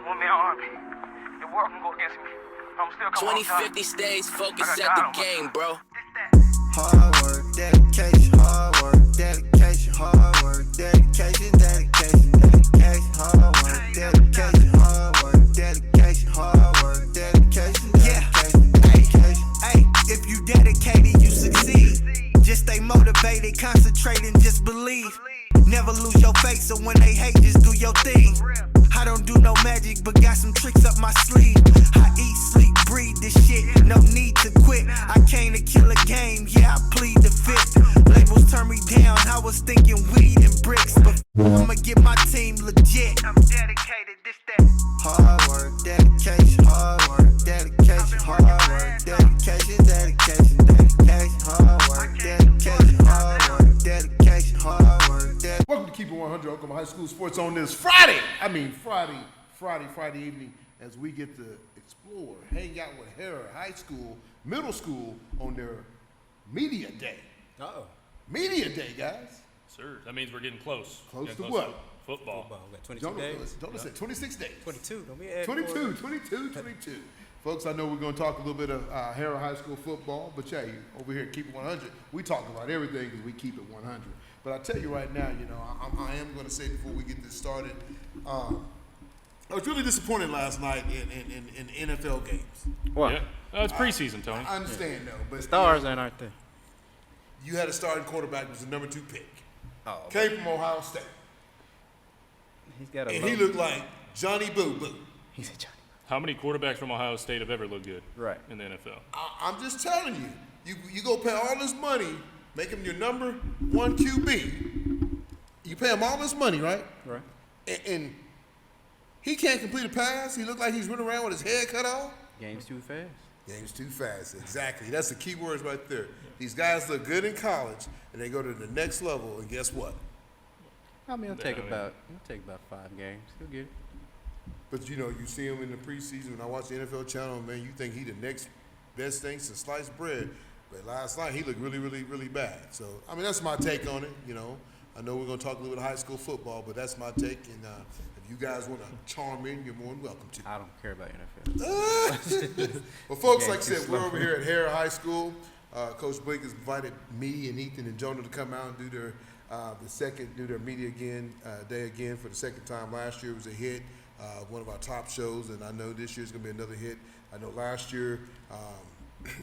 want me an army. The world can go against me. I'm still coming 2050 stays focused at the game, bro. Hard work, dedication, hard work, dedication, hard work, dedication, dedication, dedication, hard work, dedication, hard work, dedication, hard work, dedication, dedication, dedication. Hey, if you dedicated, you succeed. Just stay motivated, concentrate, and just believe. Never lose your faith, so when they hate, just do your thing. I don't do no magic, but got some tricks up my sleeve. I eat, sleep, breathe this shit, no need to quit. I came to kill a game, yeah, I plead the fifth. Labels turn me down, I was thinking weed and bricks. But I'ma get my team legit. I'm dedicated, this that. Hard work, dedication, hard work, dedication, hard work, dedication, dedication, dedication, hard work, dedication, hard work, dedication, hard work, dedication. Welcome to Keep It 100 Oklahoma High School Sports on this Friday evening as we get to explore, hang out with Harrah High School, middle school on their media day. Media day, guys. Sir, that means we're getting close. Close Getting to what? Football. We got 22 days. Jonah said 26 days. 22. Don't be adding 22. Folks, I know we're going to talk a little bit of Harrah High School football, but yeah, over here at Keep It 100, we talk about everything because we keep it 100. But I tell you right now, you know, I am going to say before we get this started, I was really disappointed last night in NFL games. What? Yeah. Oh, it's preseason, Tony. I understand, though, but Stars aren't there. you had a starting quarterback who was the number 2 pick. Oh, Came from Ohio State. he's got a. And he looked like Johnny Boo Boo. He's a Johnny. How many quarterbacks from Ohio State have ever looked good Right. in the NFL? I'm just telling you, you go pay all this money, make him your number 1 QB. You pay him all this money, right? Right. And he can't complete a pass. He looked like he's running around with his head cut off. Game's too fast. Game's too fast. Exactly. That's the key words right there. These guys look good in college, and they go to the next level, and guess what? I mean, it'll take Yeah, about 5 games. He'll get it. But, you know, you see him in the preseason. When I watch the NFL channel, man, you think he the next best thing since sliced bread. But last night, he looked really, really, really bad. So, I mean, that's my take on it, you know. I know we're going to talk a little bit of high school football, but that's my take. And if you guys want to charm in, you're more than welcome to. I don't care about NFL. Well, folks, Yeah, like I said, too we're slow. over here at Harrah High School. Coach Bliek has invited me and Ethan and Jonah to come out and do their media day again for the second time. Last year was a hit, one of our top shows, and I know this year's going to be another hit. I know last year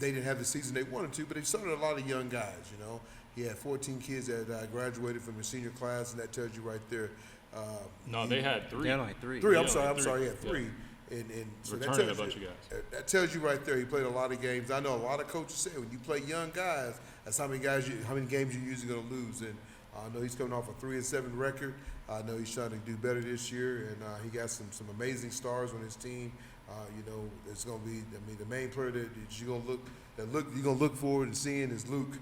they didn't have the season they wanted to, but they started a lot of young guys, you know. He had 14 kids that graduated from his senior class, and that tells you right there. No, they had 3. They had only 3. Three. Yeah, I'm sorry. like He had 3. 3. And so that Returning tells a bunch you, of guys. That tells you right there. He played a lot of games. I know a lot of coaches say when you play young guys, that's how many games you're usually going to lose. And I know he's coming off a 3-7 record. I know he's trying to do better this year, and he got some amazing stars on his team. You know, it's going to be. I mean, the main player that you're going to look forward to seeing is Luke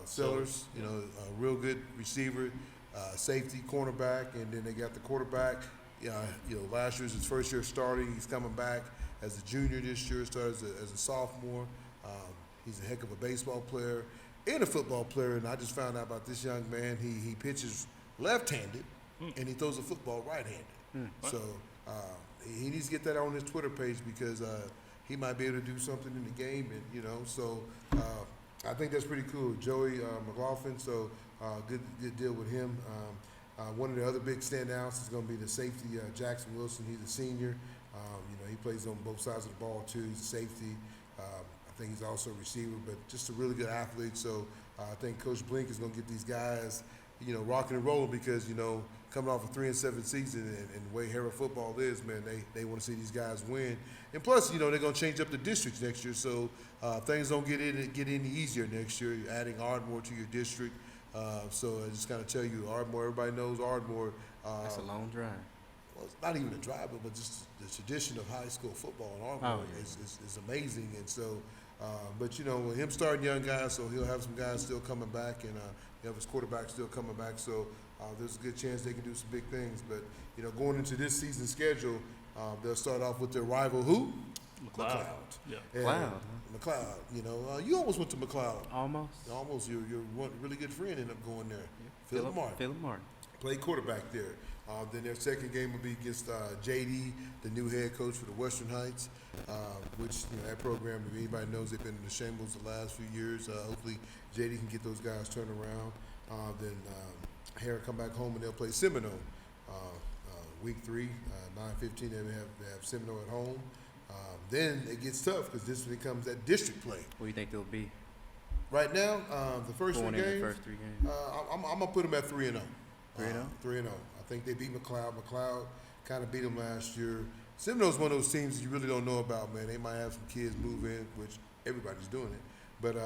Sellers. You know, a real good receiver, safety, cornerback, and then they got the quarterback. You know, last year was his first year starting. He's coming back as a junior this year, started as a sophomore. He's a heck of a baseball player and a football player, and I just found out about this young man. He pitches left-handed, and he throws a football right-handed. So he needs to get that on his Twitter page because he might be able to do something in the game, and you know, so I think that's pretty cool. Joey McLaughlin, so good deal with him. One of the other big standouts is going to be the safety, Jackson Wilson. He's a senior. You know, he plays on both sides of the ball, too. He's a safety. I think he's also a receiver, but just a really good athlete. So I think Coach Bliek is going to get these guys, you know, rocking and rolling because, you know, coming off a 3-7 season and the way Harrah football is, man, they want to see these guys win. And plus, you know, they're going to change up the districts next year, so things don't get any easier next year. You're adding Ardmore to your district. So I just kind of tell you, Ardmore, everybody knows Ardmore. That's a long drive. Well, it's not even a drive, but just the tradition of high school football in Ardmore is amazing. And so, but you know, with him starting young guys, so he'll have some guys still coming back, and he'll have his quarterback still coming back. So there's a good chance they can do some big things. But you know, going into this season schedule, they'll start off with their rival who? McLeod. Yeah. McLeod. McLeod. You know, you almost went to McLeod. Almost. Your really good friend ended up going there. Philip Martin. Philip Martin. Played quarterback there. Then their second game will be against JD, the new head coach for the Western Heights, which that program, if anybody knows, they've been in the shambles the last few years. Hopefully JD can get those guys turned around. Then Harrah come back home and they'll play Seminole. Week 3, 9:15, they have Seminole at home. Then it gets tough because this becomes that district play. What do you think they'll be? Right now, the first Going three in games, the first 3 games. I'm gonna put them at 3-0. 3-0? 3-0. I think they beat McLeod. McLeod kind of beat them last year. Seminole's one of those teams you really don't know about, man. They might have some kids move in, which everybody's doing it. But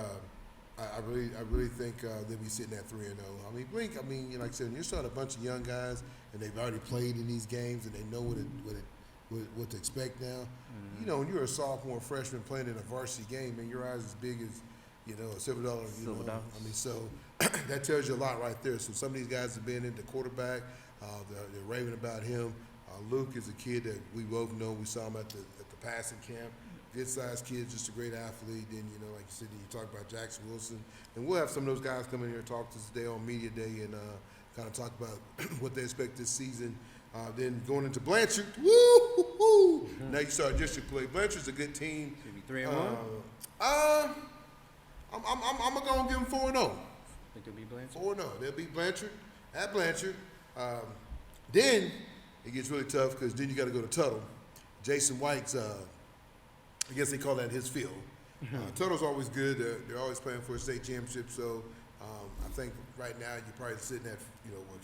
I really think they'll be sitting at 3-0. I mean, Bliek. I mean, like I said, you're starting a bunch of young guys, and they've already played in these games, and they know what to expect now. Mm-hmm. You know, when you're a sophomore, freshman playing in a varsity game, man, your eyes as big as a silver dollar. Silver dollars. I mean, so that tells you a lot right there. So some of these guys have been into quarterback. They're raving about him. Luke is a kid that we both know. We saw him at the passing camp. Good-sized kid, just a great athlete. Then, like you said, you talk about Jackson Wilson. And we'll have some of those guys come in here and talk to us today on Media Day and kind of talk about what they expect this season. Then going into Blanchard, woo-hoo-hoo. Now you start district play. Blanchard's a good team. Should be 3-1. I'm going to give them 4-0. Think they'll be Blanchard? 4-0. They'll beat Blanchard at Blanchard. Then it gets really tough because then you got to go to Tuttle. Jason White's, I guess they call that his field. Tuttle's always good. They're always playing for a state championship. So I think right now you're probably sitting at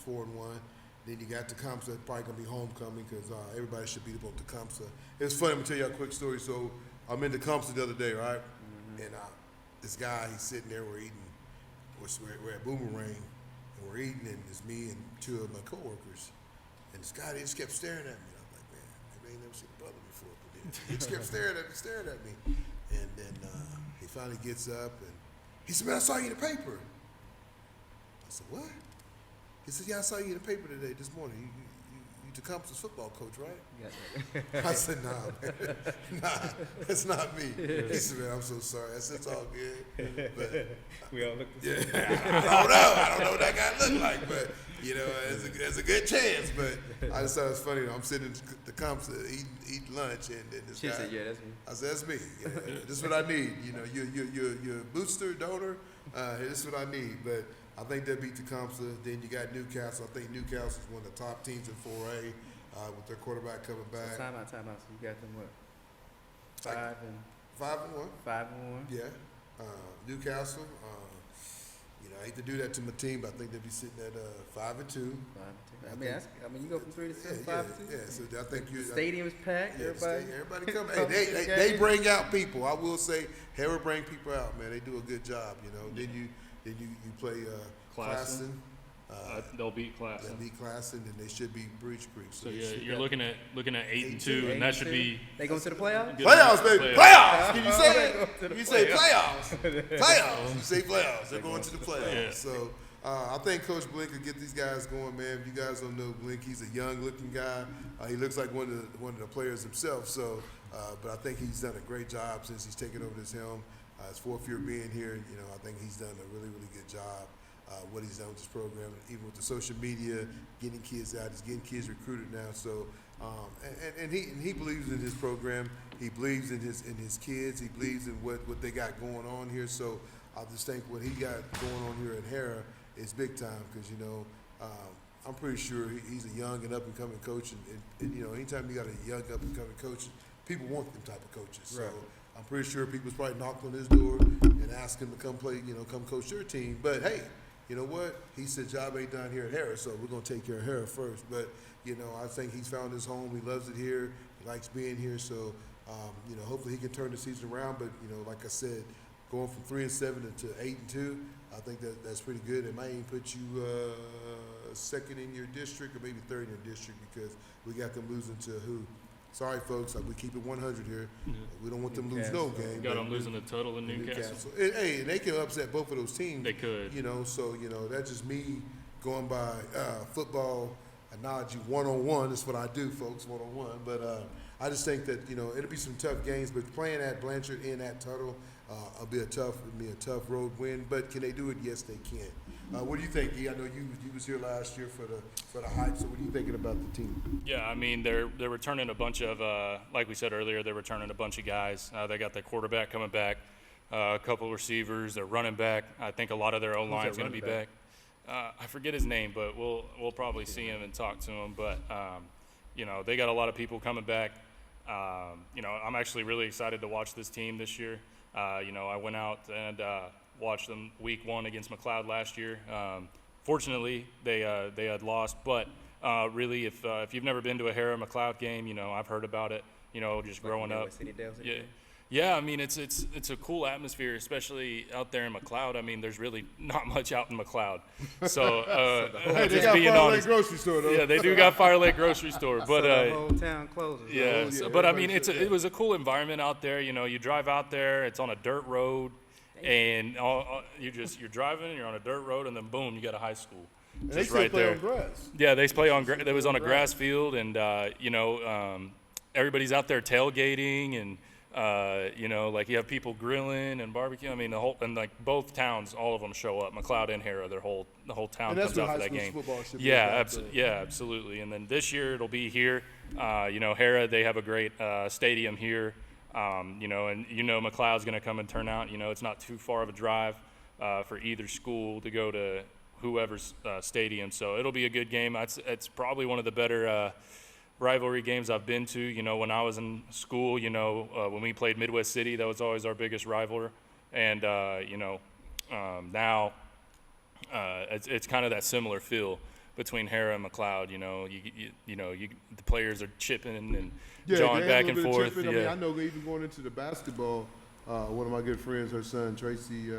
4-1. Then you got Tecumseh, probably gonna be homecoming because everybody should beat up on Tecumseh. It's funny. I'm gonna tell you a quick story. So I'm in Tecumseh the other day, right? Mm-hmm. And this guy, he's sitting there. We're eating. We're at Boomerang, and we're eating, and it's me and 2 of my coworkers. And this guy, they just kept staring at me. I'm like, man, maybe I ain't never seen a brother before. But he just kept staring at me. And then he finally gets up and he said, man, I saw you in the paper. I said, what? He said, yeah, I saw you in the paper today, this morning. You Tecumseh's football coach, right? Yeah. I said, nah, that's not me. He said, man, I'm so sorry. I said, it's all good. But We all look the same. I don't know what that guy looked like, but there's a good chance. But I just thought it was funny. I'm sitting in Tecumseh eating lunch, and this She guy. said, yeah, that's me. I said, that's me. Yeah, this is what I need. You're a booster, donor. This is what I need. But I think they'll beat Tecumseh. Then you got Newcastle. I think Newcastle is one of the top teams in 4A with their quarterback coming back. So time out. So you got them what? 5 and 5-1. 5-1. Yeah. Newcastle. I hate to do that to my team, but I think they'll be sitting at 5-2. 5-2. I mean, you go from 3 to 6, 5-2. Yeah. So I think you. Stadium's packed. Yeah, Everybody come. Hey, they bring out people. I will say, Harrah bring people out, man. They do a good job. Then you play Classen. They'll beat Classen. They'll beat Classen, and they should beat Breach Creek. So yeah, you're looking at 8-2, and that should be They go to the playoffs. Playoffs, baby. Playoffs. Can you say Go to it? the You say playoffs. Playoffs. You say playoffs. They're going to the playoffs. Yeah. So I think Coach Bliek will get these guys going, man. If you guys don't know Bliek, he's a young-looking guy. He looks like one of the players himself. So, but I think he's done a great job since he's taken over this helm. His 4th year being here, I think he's done a really, really good job. What he's done with this program, even with the social media, getting kids out, he's getting kids recruited now. So, and he believes in his program. He believes in his kids. He believes in what they got going on here. So, I just think what he got going on here at Harrah is big time because I'm pretty sure he's a young and up and coming coach, and anytime you got a young up and coming coach, people want them type of coaches. So. Right. I'm pretty sure people's probably knocked on his door and asked him to come play, come coach their team. But hey, you know what? He said job ain't done here at Harrah, so we're gonna take care of Harrah first. But I think he's found his home. He loves it here. He likes being here. So hopefully he can turn the season around. But like I said, going from 3-7 to 8-2, I think that's pretty good. It might even put you second in your district or maybe third in your district because we got them losing to who? Sorry, folks. We keep it 100 here. Yeah. We don't want them to lose no game. Got them losing the Tuttle and Newcastle. And they can upset both of those teams. They could. So that's just me going by football analogy 1-on-1. That's what I do, folks, 1-on-1. But I just think that it'll be some tough games. But playing at Blanchard and at Tuttle will be a tough road win. But can they do it? Yes, they can. What do you think, E? I know you was here last year for the hype. So what are you thinking about the team? Yeah, I mean they're returning a bunch of like we said earlier, they're returning a bunch of guys. They got their quarterback coming back, a couple receivers, their running back. I think a lot of their O-line is going to be back. I forget his name, but we'll probably see him and talk to him. But they got a lot of people coming back. I'm actually really excited to watch this team this year. I went out and watched them week 1 against McLeod last year. Fortunately, they had lost, but really, if you've never been to a Harrah McLeod game, I've heard about it. Just growing up. Yeah. I mean, it's a cool atmosphere, especially out there in McLeod. I mean, there's really not much out in McLeod. So, Hey, they just got being Fire Lake honest. grocery store though. Yeah, they do got Fire Lake grocery store, but the whole town closes. yeah. yeah, But I everybody mean, said it was a cool environment out there. You drive out there, it's on a dirt road, and you're driving, and you're on a dirt road, and then boom, you got a high school. And they Just still right play there. on grass. Yeah, they play on. It was on a grass field, and everybody's out there tailgating, and like you have people grilling and barbecue. I mean, like both towns, all of them show up. McLeod and Harrah, the whole town And that's comes what out for high that school game. football should be Yeah, about, absolutely. And then this year it'll be here. Harrah, they have a great stadium here. And McLeod's going to come and turn out. It's not too far of a drive for either school to go to whoever's stadium. So it'll be a good game. It's probably one of the better rivalry games I've been to. When I was in school, when we played Midwest City, that was always our biggest rivalry. And, now it's kind of that similar feel between Harrah and McLeod. The players are chipping and jawing they back had a and little bit of forth. chipping. Yeah. I know even going into the basketball, one of my good friends, her son Tracy,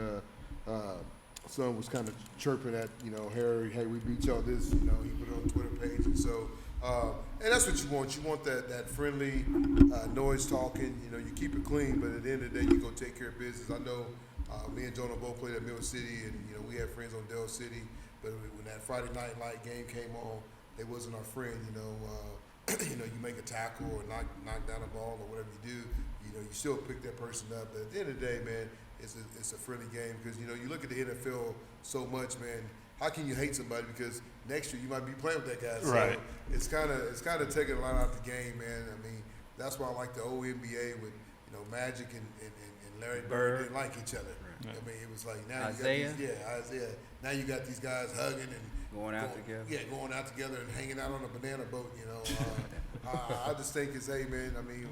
son was kind of chirping at Harry, hey, we beat y'all this. He put it on the Twitter page, and so and that's what you want. You want that friendly noise talking. You keep it clean, but at the end of the day, you go take care of business. I know me and Jonah both played at Mill City, and we had friends on Dell City. But when that Friday night light game came on, they wasn't our friend. You make a tackle or knock down a ball or whatever you do. You still pick that person up. But at the end of the day, man, it's a friendly game because you look at the NFL so much, man. How can you hate somebody because next year you might be playing with that guy? So Right. It's kind of taking a lot out the game, man. I mean, that's why I like the old NBA with Magic and Larry Bird didn't like each other. Right. I mean, it was like now Isaiah? you got Isaiah. Now you got these guys hugging and Going out together. Yeah, going out together and hanging out on a banana boat. I just think it's hey, man. I mean,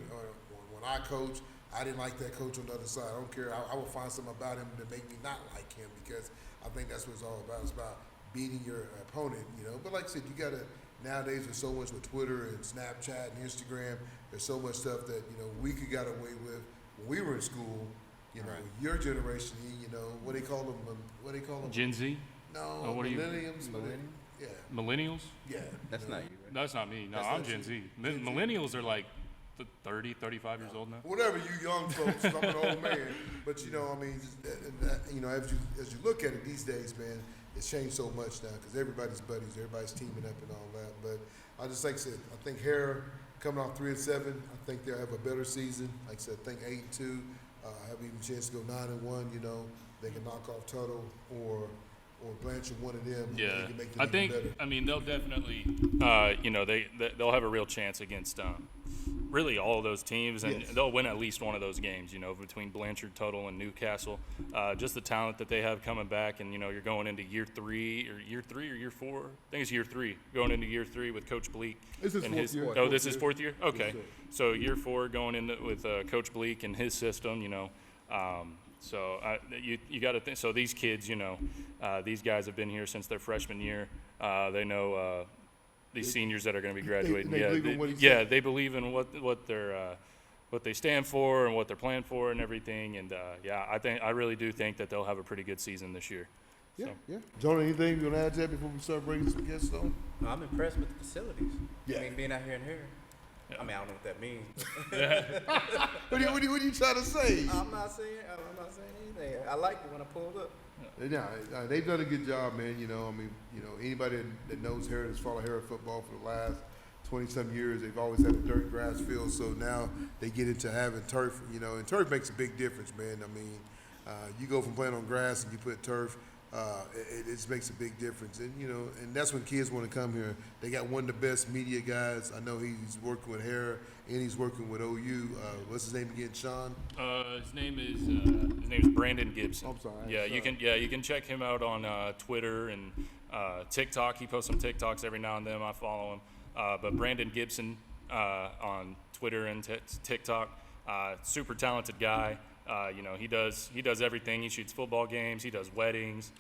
when I coach, I didn't like that coach on the other side. I don't care. I will find something about him to make me not like him because I think that's what it's all about. It's about beating your opponent, But like I said, you got to nowadays there's so much with Twitter and Snapchat and Instagram. There's so much stuff that we could got away with when we were in school. Your generation, what they call them? What they call them? Gen Z, No, what are you- millenniums. Millennium? Yeah, millennials. yeah. That's not you, right? That's not me. No, That's I'm not Gen you. Z. Gen Z. Millennials are like 30, 35 years old now. Whatever, you young folks, I'm an old man. But I mean, as you look at it these days, man, it's changed so much now because everybody's buddies, everybody's teaming up and all that. But I just like I said, I think Harrah coming off 3-7, I think they'll have a better season. Like I said, I think 8-2, have even a chance to go 9-1. They can knock off Tuttle or Blanchard, one of them. Yeah, They can make it I even think. better. I mean, they'll definitely. They'll have a real chance against really all of those teams, and Yes. they'll win at least one of those games. Between Blanchard, Tuttle, and Newcastle, just the talent that they have coming back, and you're going into year 3 or year 4. I think it's year 3. Going into year 3 with Coach Bliek. This is and fourth year. Oh, this is fourth year. Okay, sir. so year 4 going into with Coach Bliek and his system. So you got to think. So these kids, these guys have been here since their freshman year. They know these seniors that are going to be graduating. they believe in what he yeah, said. they believe in what they stand for and what they're playing for and everything. And I really do think that they'll have a pretty good season this year. Yeah, So. yeah. Jonah, anything you want to add to that before we start bringing some guests on? No, I'm impressed with the facilities. Yeah. I mean, being out here in Harrah. Yeah. I mean, I don't know what that means. What are you trying to say? I'm not saying anything. I liked it when I pulled up. Yeah, they've done a good job, man. Anybody that knows Harrah, that's followed Harrah football for the last 20-some years, they've always had a dirt grass field. So now they get into having turf, and turf makes a big difference, man. I mean, you go from playing on grass and you put turf. it just makes a big difference. And, you know, and that's when kids want to come here. They got one of the best media guys. I know he's working with Harrah and he's working with OU. What's his name again, Sean? His name is Brandon Gibson. I'm sorry. Yeah, you can check him out on Twitter and TikTok. He posts some TikToks every now and then. I follow him. But Brandon Gibson on Twitter and TikTok, super talented guy. You know, he does everything. He shoots football games. He does weddings,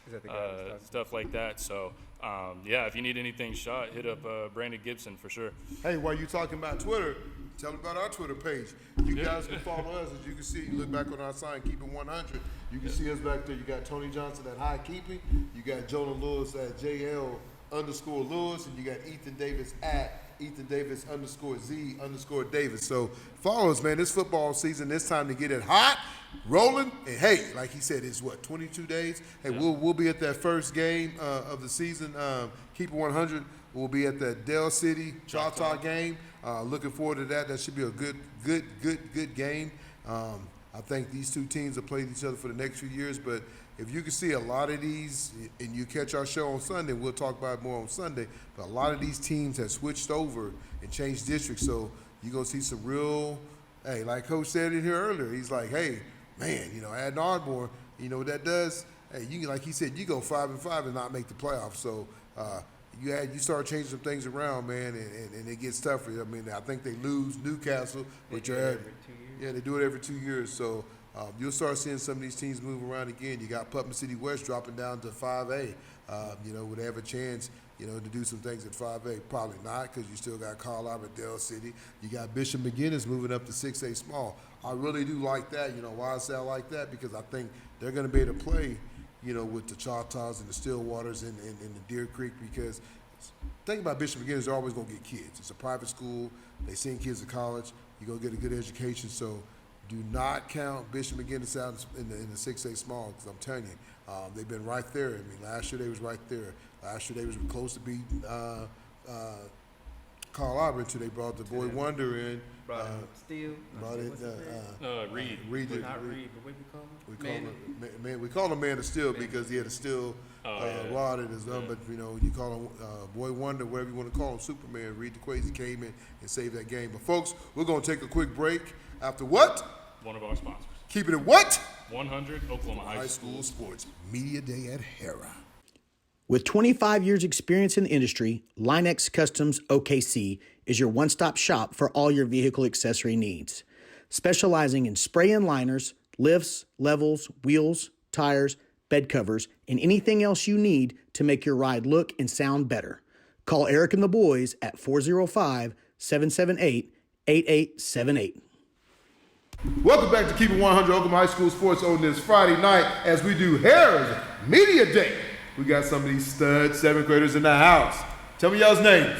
stuff like that. So, yeah, if you need anything shot, hit up Brandon Gibson for sure. Hey, while you're talking about Twitter, tell them about our Twitter page. You guys can follow us. As you can see, you look back on our sign, Keep It 100. You can see us back there. You got Tony Johnson at High Keeping. You got Jonah Lewis at JL_Lewis. And you got Ethan Davis at Ethan_Davis_Z_Davis. So follow us, man. This football season, it's time to get it hot, rolling. And hey, like he said, it's what, 22 days? Hey, we'll be at that first game of the season. Keep It 100. We'll be at the Dell City Choctaw game. Looking forward to that. That should be a good game. I think these two teams have played each other for the next few years, but if you can see a lot of these, and you catch our show on Sunday, we'll talk about it more on Sunday, but a lot of these teams have switched over and changed districts, so you're going to see some real, hey, like Coach said in here earlier, he's like, hey, man, you know, add Ardmore, you know what that does? Hey, you like he said, you go 5-5 and not make the playoffs, so you start changing some things around, man, and it gets tougher. I mean, I think they lose Newcastle, which are they do it every 2 years, so you'll start seeing some of these teams move around again. You got Putnam City West dropping down to 5A. You know, would they have a chance, you know, to do some things at 5A? Probably not, because you still got Carl Albert, Dell City. You got Bishop McGinnis moving up to 6A small. I really do like that. You know, why I say I like that? Because I think they're going to be able to play, you know, with the Choctaws and the Stillwaters and the Deer Creek, because the thing about Bishop McGinnis, they're always going to get kids. It's a private school. They send kids to college. You're going to get a good education. So do not count Bishop McGinnis out in the 6A small, because I'm telling you, they've been right there. I mean, last year they was right there. Last year they was close to beating Carl Albert until they brought the boy Wonder in. Brought in Reed. Not Reed, but what we call him? We call him Man of Steel because he had a steel rod in his arm. But you know, you call him Boy Wonder, whatever you want to call him, Superman. Reed the Crazy came in and saved that game. But folks, we're gonna take a quick break. After what? One of our sponsors. Keeping it what? 100 Oklahoma High School Sports Media Day at Harrah. With 25 years experience in the industry, Linex Customs OKC is your one-stop shop for all your vehicle accessory needs. Specializing in spray-in liners, lifts, levels, wheels, tires, bed covers, and anything else you need to make your ride look and sound better. Call Eric and the boys at 405-778-8878. Welcome back to Keep It 100 Oklahoma High School Sports on this Friday night as we do Harrah's Media Day. We got some of these stud 7th graders in the house. Tell me y'all's names.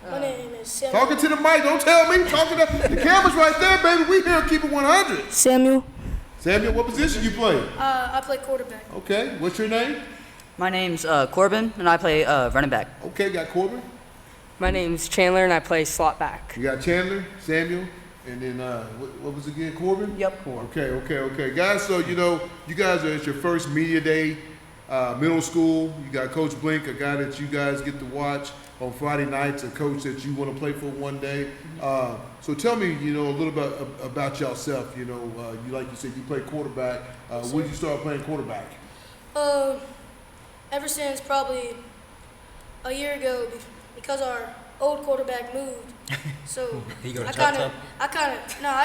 My name is Samuel. Talking to the mic, don't tell me. Talking to the camera's right there, baby. We here at Keep It 100. Samuel. Samuel, what position you play? I play quarterback. Okay, what's your name? My name's Corbin, and I play running back. Okay, got Corbin. My name's Chandler, and I play slot back. You got Chandler, Samuel, and then what was it again, Corbin? Yep, Corbin. Okay. Guys, so you know, you guys are at your first media day, middle school. You got Coach Bliek, a guy that you guys get to watch on Friday nights, a coach that you want to play for one day. So tell me, you know, a little bit about yourself. You know, you like you said, you play quarterback. When did you start playing quarterback? Ever since probably a year ago, because our old quarterback moved. So He go to I Choctaw?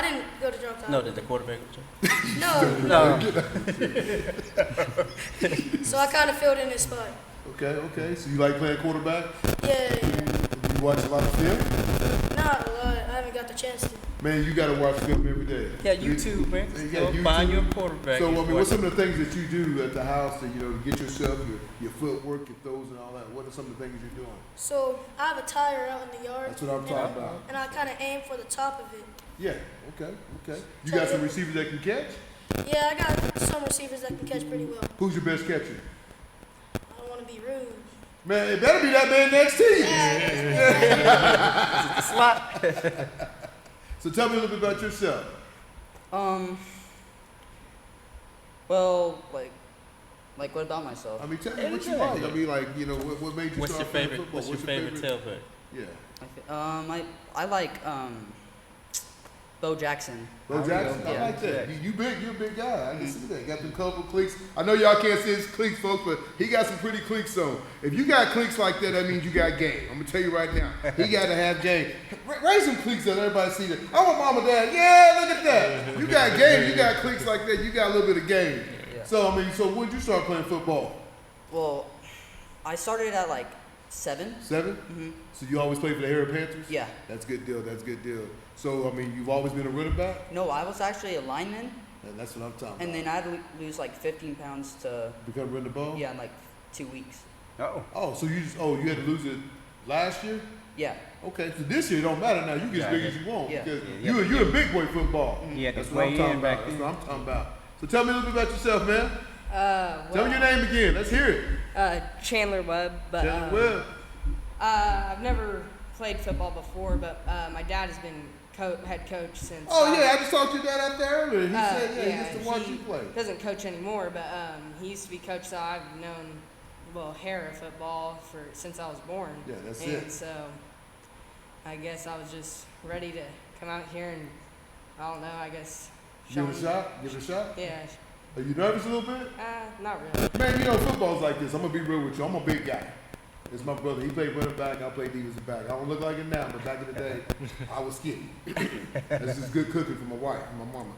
didn't go to Choctaw. No, did the quarterback go to Choctaw? No. So I kind of filled in his spot. Okay. So you like playing quarterback? Yeah. You watch a lot of film? Not a lot. I haven't got the chance to. Man, you got to watch film every day. Yeah, YouTube, man. Yeah, Go find your quarterback. So, I and mean, watch what's some it. of the things that you do at the house to, you know, get yourself, your footwork, your throws and all that? What are some of the things you're doing? So I have a tire out in the yard. That's what I'm talking about. And I kind of aim for the top of it. Yeah, okay. You got some receivers that can catch? Yeah, I got some receivers that can catch pretty well. Who's your best catcher? I don't want to be rude. Man, it better be that man next to you. Slot. So tell me a little bit about yourself. Well, like, Like, what about myself? I mean, tell me what you like. I mean, like, you know, what made you What's start your playing favorite? football? What's your favorite tailback? Yeah. I like Bo Jackson. Bo Jackson, I Yeah. like that. You're a big guy. I can see that. Got them colorful cleats. I know y'all can't see his cleats, folks, but he got some pretty cleats on. If you got cleats like that, that means you got game. I'm gonna tell you right now. He got to have game. Raise some cleats that everybody see that. I want mom and dad. Yeah, look at that. You got game. You got cleats like that. You got a little bit of game. Yeah. So I mean, so when did you start playing football? Well, I started at like 7. 7? Mm-hmm. So you always played for the Harrah Panthers? Yeah. That's a good deal. That's a good deal. So I mean, you've always been a running back? No, I was actually a lineman, And that's what I'm talking and about. then I had to lose like 15 pounds to Become running the ball? in like 2 weeks. Oh, so you had to lose it last year? Yeah. Okay, so this year it don't matter now. You get as big as you want Yeah. because you're a big boy football. Yeah, That's what I'm talking about. That's what I'm talking about. So tell me a little bit about yourself, man. Tell me your name again. Let's hear it. Chandler Webb, but Chandler Webb. I've never played football before, but my dad has been head coach since. Oh yeah, I just talked to your dad out there earlier. He said he yeah, used to watch you play. Doesn't coach anymore, but he used to be coach. So I've known Harrah football since I was born. Yeah, that's and it. So I guess I was just ready to come out here and I don't know. I guess Give it a shot. Give it a shot. Yeah. Are you nervous a little bit? Not really. Man, you know football's like this. I'm gonna be real with you. I'm a big guy. It's my brother. He played running back. I played defensive back. I don't look like it now, but back in the day, I was skinny. That's just good cooking for my wife and my mama.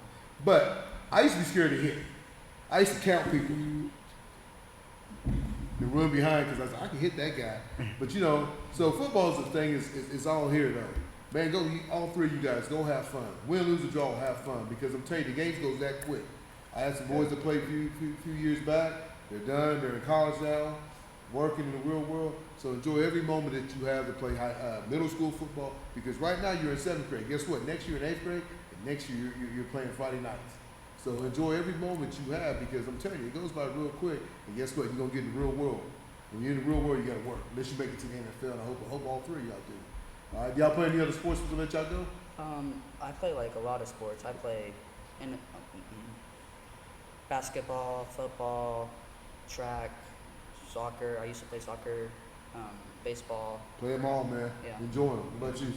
But I used to be scared to hit. I used to count people and run behind because I was like, I can hit that guy. But you know, so football's the thing. It's all here though. Man, all three of you guys, go have fun. Win, lose, or draw, have fun. Because I'm telling you, the games goes that quick. I had some boys that played a few years back. They're done. They're in college now, working in the real world. So enjoy every moment that you have to play middle school football. Because right now you're in 7th grade. Guess what? Next year in 8th grade, and next year you're playing Friday nights. So enjoy every moment you have because I'm telling you, it goes by real quick. And guess what? You're gonna get in the real world. When you're in the real world, you gotta work. Unless you make it to the NFL, and I hope all three of y'all do. All right, y'all play any other sports to let y'all go? I play like a lot of sports. I play in basketball, football, track, soccer. I used to play soccer, baseball. Play them all, man. Yeah. Enjoy them. What about you?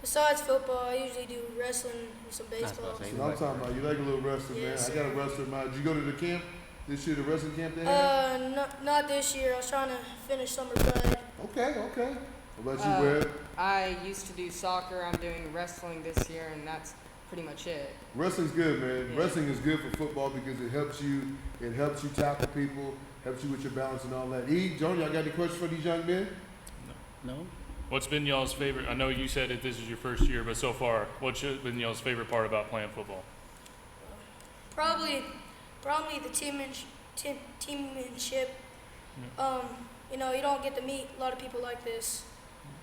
Besides football, I usually do wrestling and some baseball. That's what I'm talking about. You like a little wrestling, man. Yes, I got a wrestler in mind. Did you go to the camp this year, the wrestling camp they had? Not this year. I was trying to finish summer prep. Okay. What about you, Webb? I used to do soccer. I'm doing wrestling this year, and that's pretty much it. Wrestling's good, man. Yeah. Wrestling is good for football because it helps you tackle people, helps you with your balance and all that. Jonah, y'all got any questions for these young men? No. What's been y'all's favorite? I know you said that this is your first year, but so far, what's been y'all's favorite part about playing football? Probably the teammanship. You know, you don't get to meet a lot of people like this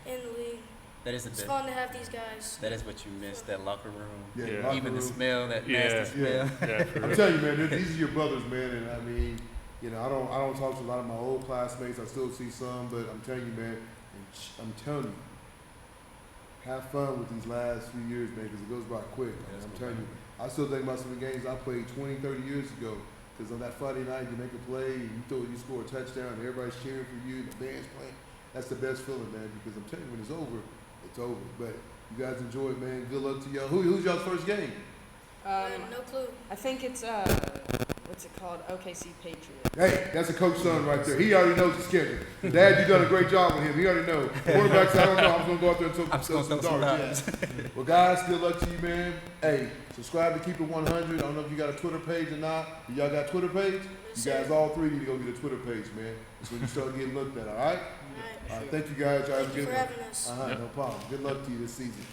in the league. That is the It's best. fun to have these guys. That is what you miss. That locker room. Yeah, locker Even the room. smell, that Yeah. nasty smell. Yeah, for I'm real. telling you, man, these are your brothers, man, and I mean, you know, I don't talk to a lot of my old classmates. I still see some, but I'm telling you, man, I'm telling you, have fun with these last few years, man, because it goes by quick. Man. I'm telling you, I still think about some of the games I played 20, 30 years ago. Because on that Friday night, you make a play, you score a touchdown, and everybody's cheering for you, the band's playing. That's the best feeling, man. Because I'm telling you, when it's over, it's over. But you guys enjoy it, man. Good luck to y'all. Who's y'all's first game? No clue. I think it's what's it called? OKC Patriots. Hey, that's a coach son right there. He already knows the schedule. Dad, you done a great job with him. He already knows. Quarterbacks, I don't know. I'm gonna go out there and throw some darts. Yeah. Well, guys, good luck to you, man. Hey, subscribe to Keep It 100. I don't know if you got a Twitter page or not. Do y'all got a Twitter page? You guys, all three need to go get a Twitter page, man. That's when you start getting looked at. All right. All right. Thank you, guys. Y'all have a Thank you good for one. having us. No problem. Good luck to you this season.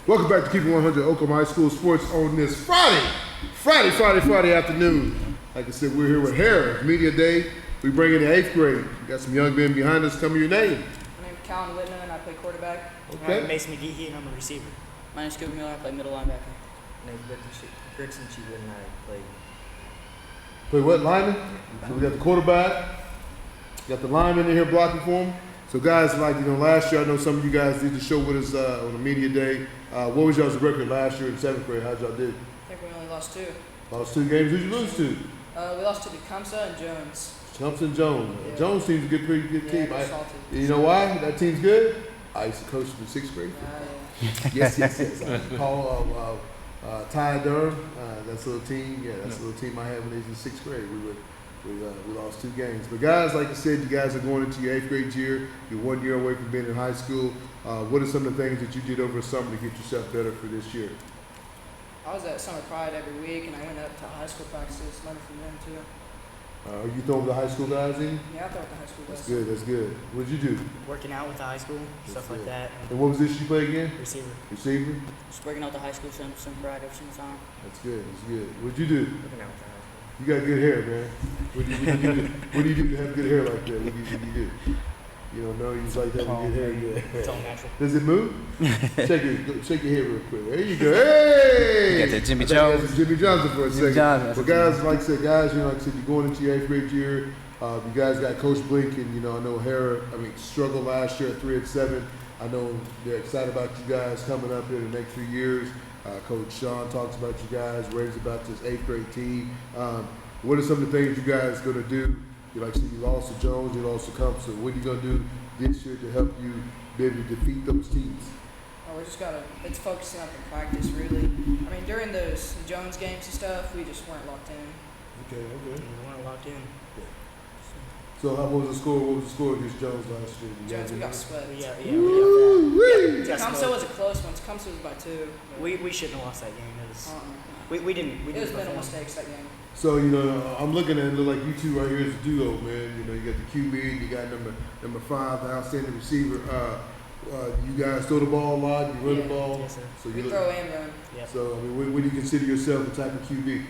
Welcome back to Keep It 100 Oklahoma High School Sports on this Friday. Friday afternoon. Like I said, we're here with Harrah, Media Day. We bring in the 8th grade. We got some young men behind us. Tell me your name. My name's Calvin Whitman, and I play quarterback. Okay. I'm Mason McGehee, and I'm a receiver. My name's Cooper Miller, I play middle linebacker. My name's Grigson Cheewood, and I play. Play what, lineman? So we got the quarterback. Got the lineman in here blocking for him. So guys, like, last year, I know some of you guys did the show with us on the Media Day. What was y'all's record last year in 7th grade? How'd y'all do? I think we only lost 2. Lost 2 games. Who'd you lose to? We lost to Tecumseh and Jones. Tecumseh and Jones. Yeah. Jones seems a pretty good team. We're salty. You know why that team's good? I used to coach in 6th grade. Yes. I call Ty Durham. That's a little team. Yeah, that's a little team I had when they was in 6th grade. We lost 2 games. But guys, like I said, you guys are going into your 8th grade year. You're 1 year away from being in high school. What are some of the things that you did over the summer to get yourself better for this year? I was at Summer Pride every week, and I went up to high school practices, learning from them too. Are you throwing the high school guys in? Yeah, I thought the high school guys. That's good. What did you do? Working out with the high school, stuff like that. And what position you play again? Receiver. Receiver? Just working out the high school, Summer Pride every single time. That's good. What'd you do? Working out with the high school. You got good hair, man. What do you do to have good hair like that? What do you do? You don't know you just like that with good hair. Yeah. It's all natural. Does it move? Shake your hair real quick. There you go. Hey! You got that Jimmy I think Jones? that's Jimmy Johnson for a second. Johnson. But guys, like I said, you're going into your 8th grade year. You guys got Coach Bliek, and I know Harrah. Struggled last year at 3-7. I know they're excited about you guys coming up here the next few years. Coach Sean talks about you guys, raves about this 8th grade team. What are some of the things you guys going to do? You lost to Jones, you lost to Tecumseh. What are you going to do this year to help you be able to defeat those teams? We just it's focusing up in practice, really. During those Jones games and stuff, we just weren't locked in. Okay. We weren't locked in. So what was the score against Jones last year? Jones, we got swept. Yeah. Tecumseh was a close one. Tecumseh was by 2. We shouldn't have lost that game. We didn't. It was minimal mistakes that game. So, I'm looking at it, look like you two right here is a duo, man. You got the QB, you got number 5, the outstanding receiver. You guys throw the ball a lot, you run the ball. Yes, sir. So We throw and run. Yeah. So, what do you consider yourself the type of QB?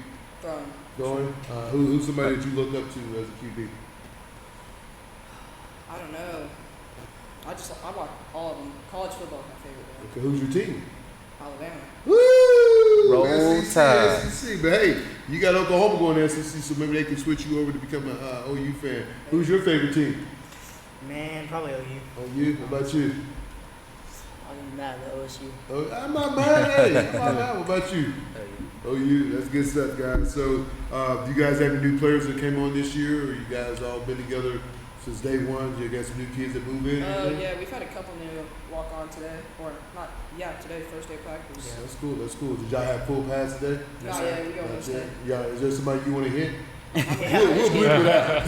Throwing. Who's somebody that you look up to as a QB? I don't know. I like all of them. College football is my favorite though. Okay, who's your team? Alabama. Woo! Roll Tide. SEC, but hey, you got Oklahoma going to SEC, so maybe they can switch you over to become an OU fan. Who's your favorite team? Man, probably OU. OU? What about you? Other than that, the OSU. Oh, I'm not mad. Hey, I'm not mad. What about you? OU. That's good stuff, guys. So, do you guys have any new players that came on this year, or you guys all been together since day one? You got some new kids that move in? Yeah, we've had a couple new walk on today, or not. Yeah, today, first day of practice. Yeah, that's cool. Did y'all have full pass today? No, yeah, we go Wednesday. Yeah, is there somebody you want to hit? We'll bleep it out.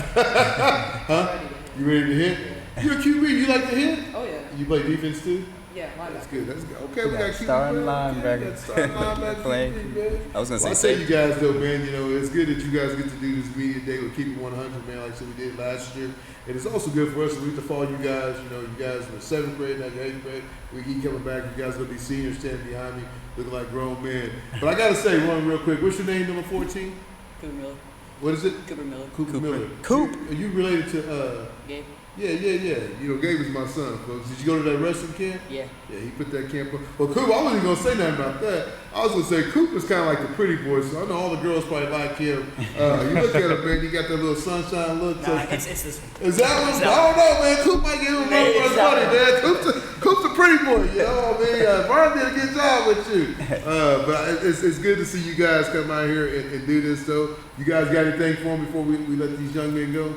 Huh? You ready to hit? You're a QB. You like to hit? Oh yeah. You play defense too? Yeah, That's good. Okay, we got starting linebacker. Playing. I was gonna I say. say you guys though, man. It's good that you guys get to do this media day with Keep It 100, man. Like I said, we did last year, and it's also good for us to to follow you guys. You guys were 7th grade, now you're 8th grade. We keep coming back. You guys gonna be seniors standing behind me, looking like grown men. But I gotta say, one real quick. What's your name, number 14? Cooper Miller. What is it? Cooper Miller. Cooper Miller. Coop. Are you related to? Gabe. Yeah. Gabe is my son, folks. Did you go to that wrestling camp? Yeah. Yeah, he put that camp on. Well, Coop, I wasn't going to say nothing about that. I was going to say Coop is kind of like the pretty boy, so I know all the girls probably like him. You look at him, man, you got that little sunshine look. Nah, it's this one. Is that one? I don't know, man. Coop might give him a little more money, man. Coop's a pretty boy, you know what I mean? Brian did a good job with you. But it's good to see you guys come out here and do this, though. You guys got anything for me before we let these young men go?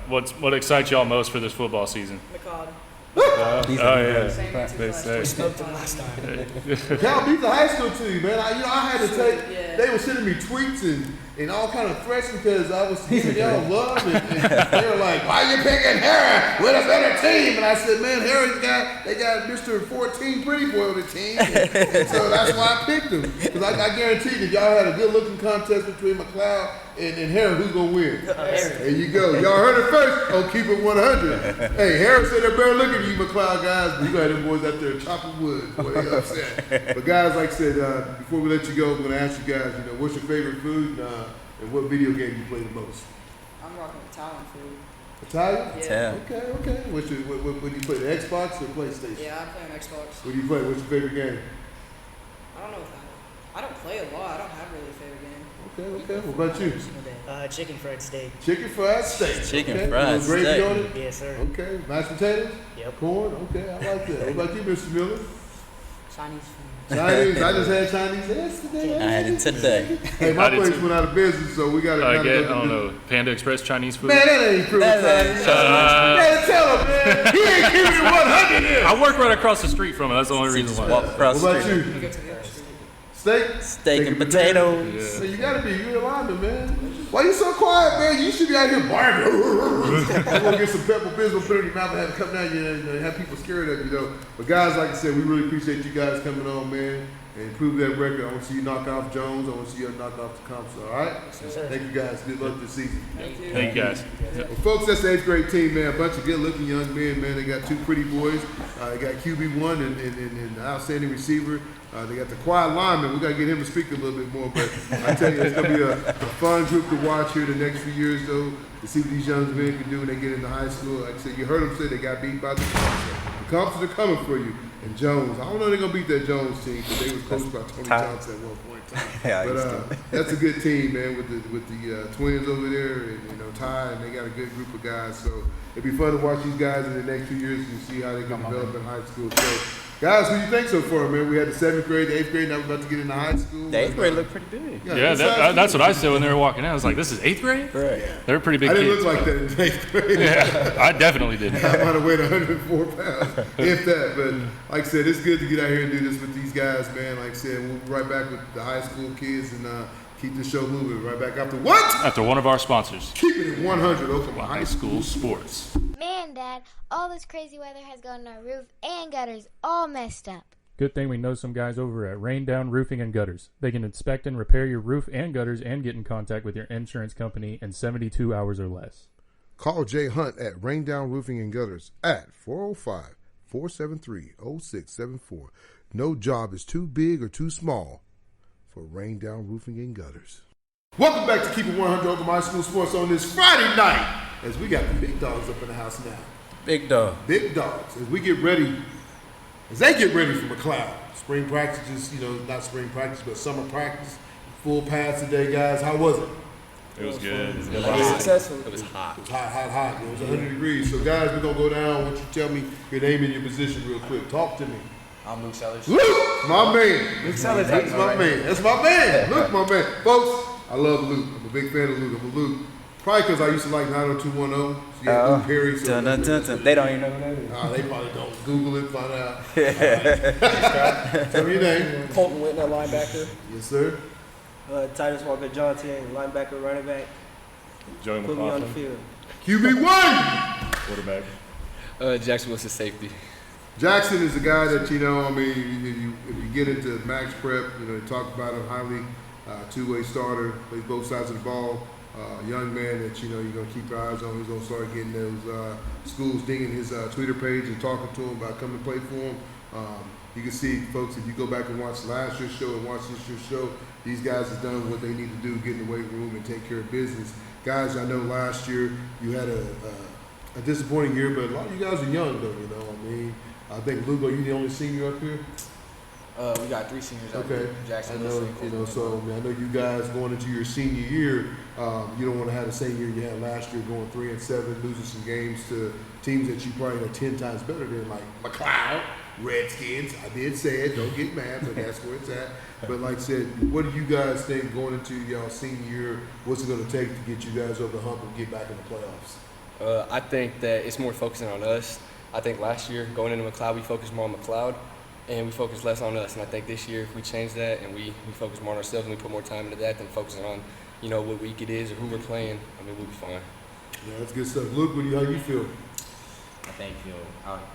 What excites y'all most for this football season? McCall. Yeah. Same answer They as say. Smoked them last time. Cal beat the high school team, man. I had to take. Yeah. They were sending me tweets and and all kind of threats because I was giving y'all love, and they were like, "Why you picking Harrah? We're a better team." And I said, "Man, they got Mr. 14 Pretty Boy on the team, and so that's why I picked him. Because I guarantee you, if y'all had a good-looking contest between McLeod and Harrah, who's gonna win? There you go. Y'all heard it first. Oh, keep it 100. Hey, Harrah said they're better looking at you, McLeod guys, but you got them boys out there chopping wood. Boy, they upset. But guys, like I said, before we let you go, I'm gonna ask you guys, what's your favorite food and what video game you play the most? I'm rocking Italian food. Italian? Yeah. Okay. What do you play, the Xbox or PlayStation? Yeah, I play on Xbox. What do you play? What's your favorite game? I don't know. I don't play a lot. I don't have really a favorite game. Okay. What about you? Chicken fried steak. Chicken fried steak. Chicken fried Gravy steak. on it? Yes, sir. Okay. Mashed potatoes? Yep. Corn? Okay, I like that. What about you, Mr. Miller? Chinese food. Chinese. I just had Chinese yesterday. I had it today. Hey, my place went out of business, so we got to I don't know, Panda Express Chinese food. Man, that ain't true. Man, tell him, man. He ain't keeping it 100 here. I work right across the street from it. That's the only reason why. Walk across What the about street. you? Go to the other street. Steak and potatoes. Yeah. Man, you gotta be. You're a lineman, man. Why you so quiet, man? You should be out here barking. I'm gonna get some pepper biscuit, put it in your mouth, and have it come down you and have people scared of you, though. But guys, like I said, we really appreciate you guys coming on, man, and improve that record. I want to see you knock off Jones. I want to see you knock off the comps. All right? Thank you guys. Good luck this season. Thank you guys. Well, folks, that's the 8th grade team, man. A bunch of good-looking young men, man. They got 2 pretty boys. They got QB1 and an outstanding receiver. They got the quiet lineman. We got to get him to speak a little bit more. But I tell you, it's going to be a fun group to watch here the next few years, though, to see what these young men can do when they get into high school. Like I said, you heard them say they got beat by the Compton. The Comptons are coming for you. And Jones, I don't know if they're going to beat that Jones team because they was coached by Tony Johnson at one point in time. Yeah, but that's a good team, man, with the twins over there and Ty, and they got a good group of guys. So it'd be fun to watch these guys in the next few years and see how they can develop in high school. So, guys, what do you think so far, man? We had the 7th grade, the 8th grade, now we're about to get into high school. The 8th grade looked pretty big. Yeah, that's what I said when they were walking in. I was like, this is 8th grade? Right. Yeah. They're pretty big I didn't kids. look like that in 8th grade. Yeah, I definitely didn't. I might have weighed 104 pounds, if that. But like I said, it's good to get out here and do this with these guys, man. Like I said, we'll be right back with the high school kids and keep the show moving. Right back after what? After one of our sponsors. Keeping it 100, Oklahoma High School Sports. Man, Dad, all this crazy weather has gotten our roof and gutters all messed up. Good thing we know some guys over at Rain Down Roofing and Gutters. They can inspect and repair your roof and gutters and get in contact with your insurance company in 72 hours or less. Call Jay Hunt at Rain Down Roofing and Gutters at 405-473-0674. No job is too big or too small for Rain Down Roofing and Gutters. Welcome back to Keep It 100 Oklahoma High School Sports on this Friday night as we got the big dogs up in the house now. Big dog. Big dogs. As they get ready for McLeod. Spring practices, not spring practice, but summer practice. Full pads today, guys. How was it? It was good. It was successful. It was hot. It was hot. It was 100 degrees. So, guys, we're going to go down. I want you to tell me your name and your position real quick. Talk to me. I'm Luke Sellers. Luke, my man. Luke Sellers. That's my man. That's my man. Luke, my man. Folks, I love Luke. I'm a big fan of Luke. I'm a Luke. Probably because I used to like 90210. So you have Luke Perry. So They don't even know who that is. They probably don't. Google it, find out. Tell me your name. Colton Whitner, linebacker. Yes, sir. Titus Walker Johnson, linebacker, running back. Joey Put me on the McLaughlin. field. QB1. Quarterback. Jackson Wilson, safety. Jackson is a guy that, if you get into max prep, they talk about him highly, two-way starter, plays both sides of the ball, young man that, you're going to keep your eyes on. He's going to start getting those schools dinging his Twitter page and talking to him about coming to play for him. You can see, folks, if you go back and watch last year's show and watch this year's show, these guys have done what they need to do, get in the weight room and take care of business. Guys, I know last year you had a disappointing year, but a lot of you guys are young, though, I think, Luke, are you the only senior up here? We got 3 seniors up Okay. here. Jackson I know, Wilson, I know you guys going into your senior year, you don't want to have the same year you had last year, going 3-7, losing some games to teams that you probably are 10 times better than, like McLeod, Redskins. I did say it, don't get mad, but that's where it's at. But like I said, what do you guys think going into y'all senior year? What's it going to take to get you guys over the hump and get back in the playoffs? I think that it's more focusing on us. I think last year, going into McLeod, we focused more on McLeod, and we focused less on us. And I think this year, if we change that and we focus more on ourselves and we put more time into that than focusing on what week it is or who we're playing, I mean, we'll be fine. Yeah, that's good stuff. Luke, how you feel? I think,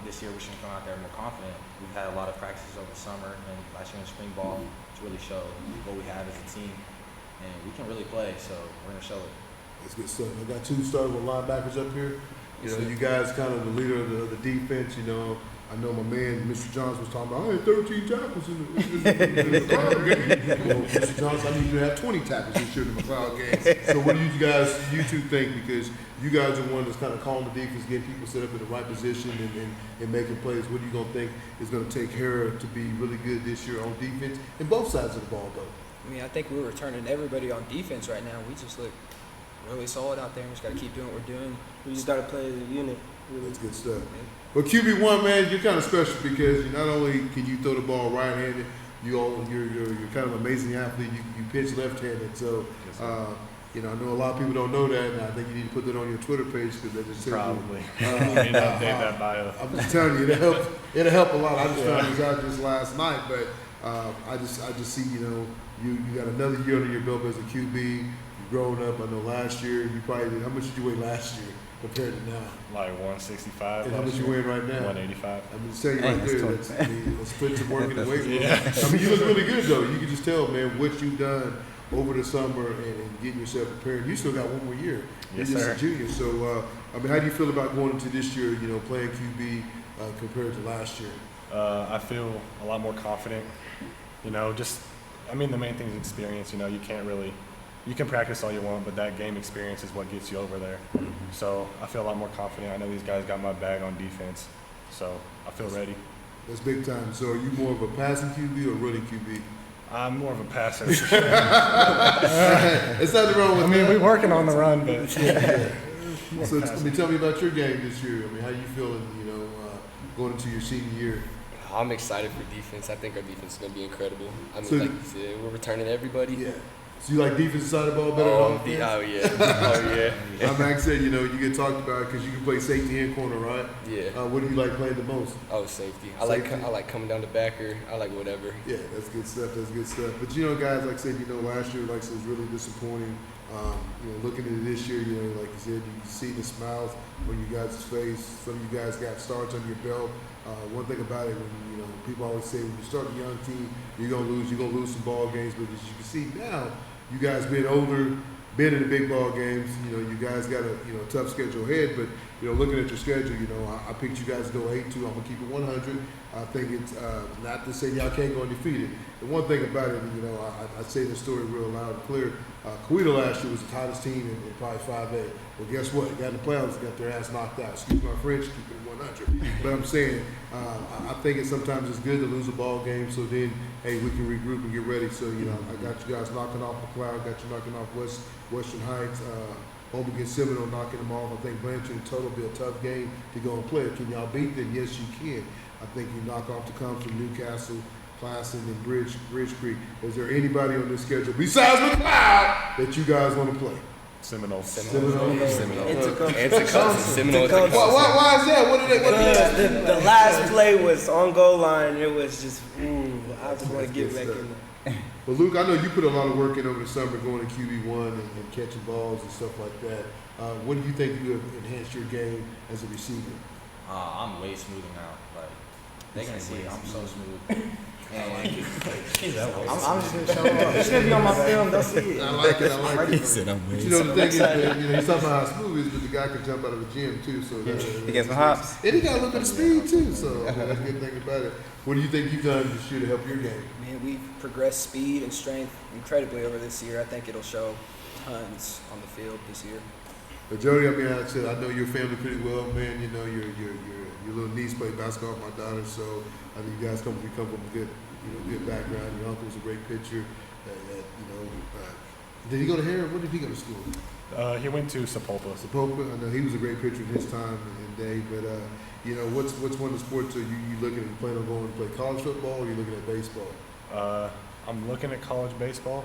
this year we should come out there more confident. We've had a lot of practices over the summer and last year in spring ball to really show what we have as a team. And we can really play, so we're going to show it. That's good stuff. I got 2 starting with linebackers up here. You guys kind of the leader of the defense, I know my man, Mr. Johnson, was talking about, I had 13 tackles in the McLeod game. Well, Mr. Johnson, I need you to have 20 tackles this year in the McLeod game. So what do you two think? Because you guys are one that's kind of calling the defense, getting people set up in the right position and making plays. What are you going to think is going to take Harrah to be really good this year on defense and both sides of the ball, though? I mean, I think we're returning everybody on defense right now. We just look really solid out there. We just got to keep doing what we're doing. We just got to play as a unit. Really. That's good stuff. But QB1, man, you're kind of special because not only can you throw the ball right-handed, you're kind of an amazing athlete. You pitch left-handed. So, I know a lot of people don't know that, and I think you need to put that on your Twitter page because that just probably. Need to update that bio. I'm just telling you, it'll help a lot. I just found this out just last night, but I just see you got another year under your belt as a QB. You've grown up. I know last year how much did you weigh last year compared to now? Like 165. And how much you weigh right now? 185. I'm just telling you right there. Let's put some work in the weight room. Yeah. I mean, you look really good though. You can just tell, man, what you've done over the summer and getting yourself prepared. You still got one more year. Yes, You're just sir. a junior. So, how do you feel about going into this year? Playing QB compared to last year. I feel a lot more confident. The main thing is experience. You can practice all you want, but that game experience is what gets you over there. So I feel a lot more confident. I know these guys got my bag on defense, so I feel ready. That's big time. So are you more of a passing QB or running QB? I'm more of a passer. It's nothing wrong with that. we're working on the run, but So tell me about your game this year. How you feeling, going into your senior year? I'm excited for defense. I think our defense is going to be incredible. Like So you said, we're returning everybody. Yeah. So you like defensive side of the ball better than offense? Yeah. Like I said, you get talked about because you can play safety and corner, right? Yeah. What do you like playing the most? Oh, safety. I Safety? like coming down the backer. I like whatever. Yeah, that's good stuff. But guys, like I said, last year, like I said, was really disappointing. Looking at this year, like you said, you can see the smiles on you guys' face. Some of you guys got starts under your belt. One thing about it, when people always say when you start a young team, you're gonna lose some ball games. But as you can see now, you guys being older, been in the big ball games, you guys got a tough schedule ahead. But looking at your schedule, I picked you guys to go 8-2. I'm gonna keep it 100. I think it's not to say y'all can't go undefeated. The one thing about it, I say this story real loud and clear. Coweta last year was the hottest team in probably 5A. Well, guess what? Got in the playoffs, got their ass knocked out. Excuse my French, keep it 100. But I'm saying, I think sometimes it's good to lose a ball game, so then, hey, we can regroup and get ready. So, I got you guys knocking off McLeod, got you knocking off Western Heights, home against Seminole, knocking them off. I think Blanchard in total will be a tough game to go and play. Can y'all beat them? Yes, you can. I think you knock off the comes from Newcastle, Classen, and Bridge Creek. Is there anybody on this schedule besides McLeod that you guys want to play? Seminole. And Tecumseh. Seminole. Why is that? What did they? The last play was on goal line. It was just, I just want to get back in there. Well, Luke, I know you put a lot of work in over the summer going to QB1 and catching balls and stuff like that. What do you think you have enhanced your game as a receiver? I'm way smoother now. They're going to see I'm so smooth. I'm just going to show up. It's going to be on my film. They'll see it. I like it. He said I'm But the thing is, that, he's talking about how smooth he is, but the guy can jump out of the gym too. So He gets some hops. And he got a little bit of speed too. So that's a good thing about it. What do you think you've done this year to help your game? Man, we've progressed speed and strength incredibly over this year. I think it'll show tons on the field this year. But Jody, I know your family pretty well, man. Your little niece played basketball with my daughter, so I think you guys come from a good background. Your uncle was a great pitcher. Did he go to Harrah? Where did he go to school? He went to Sepulpa. I know he was a great pitcher in his time and day. But what's one of the sports are you looking at? You plan on going to play college football, or are you looking at baseball? I'm looking at college baseball,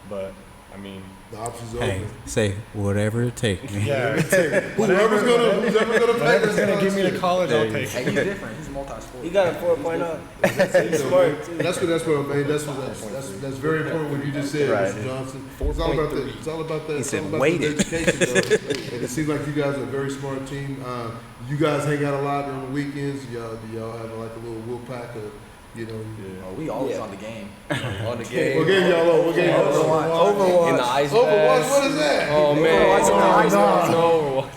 but I mean, The options Hey, open. say whatever it takes. yeah. Whoever's gonna give me the college, I'll take Hey, it. he's different. He's multi-sport. He got a 4.0. He's smart too. That's what I mean. That's very important what you just said, Right. Mr. Johnson. It's all about that. It's all about that. He It's said, all about "Wait the it." education, though. And it seems like you guys are a very smart team. You guys hang out a lot on the weekends. Y'all have like a little wolf pack of, you know. Oh, we always on the game. On the game. What game y'all on? What game y'all on? Overwatch. In the ice Overwatch. baths. What is that? Oh man. Overwatch in the ice baths. No.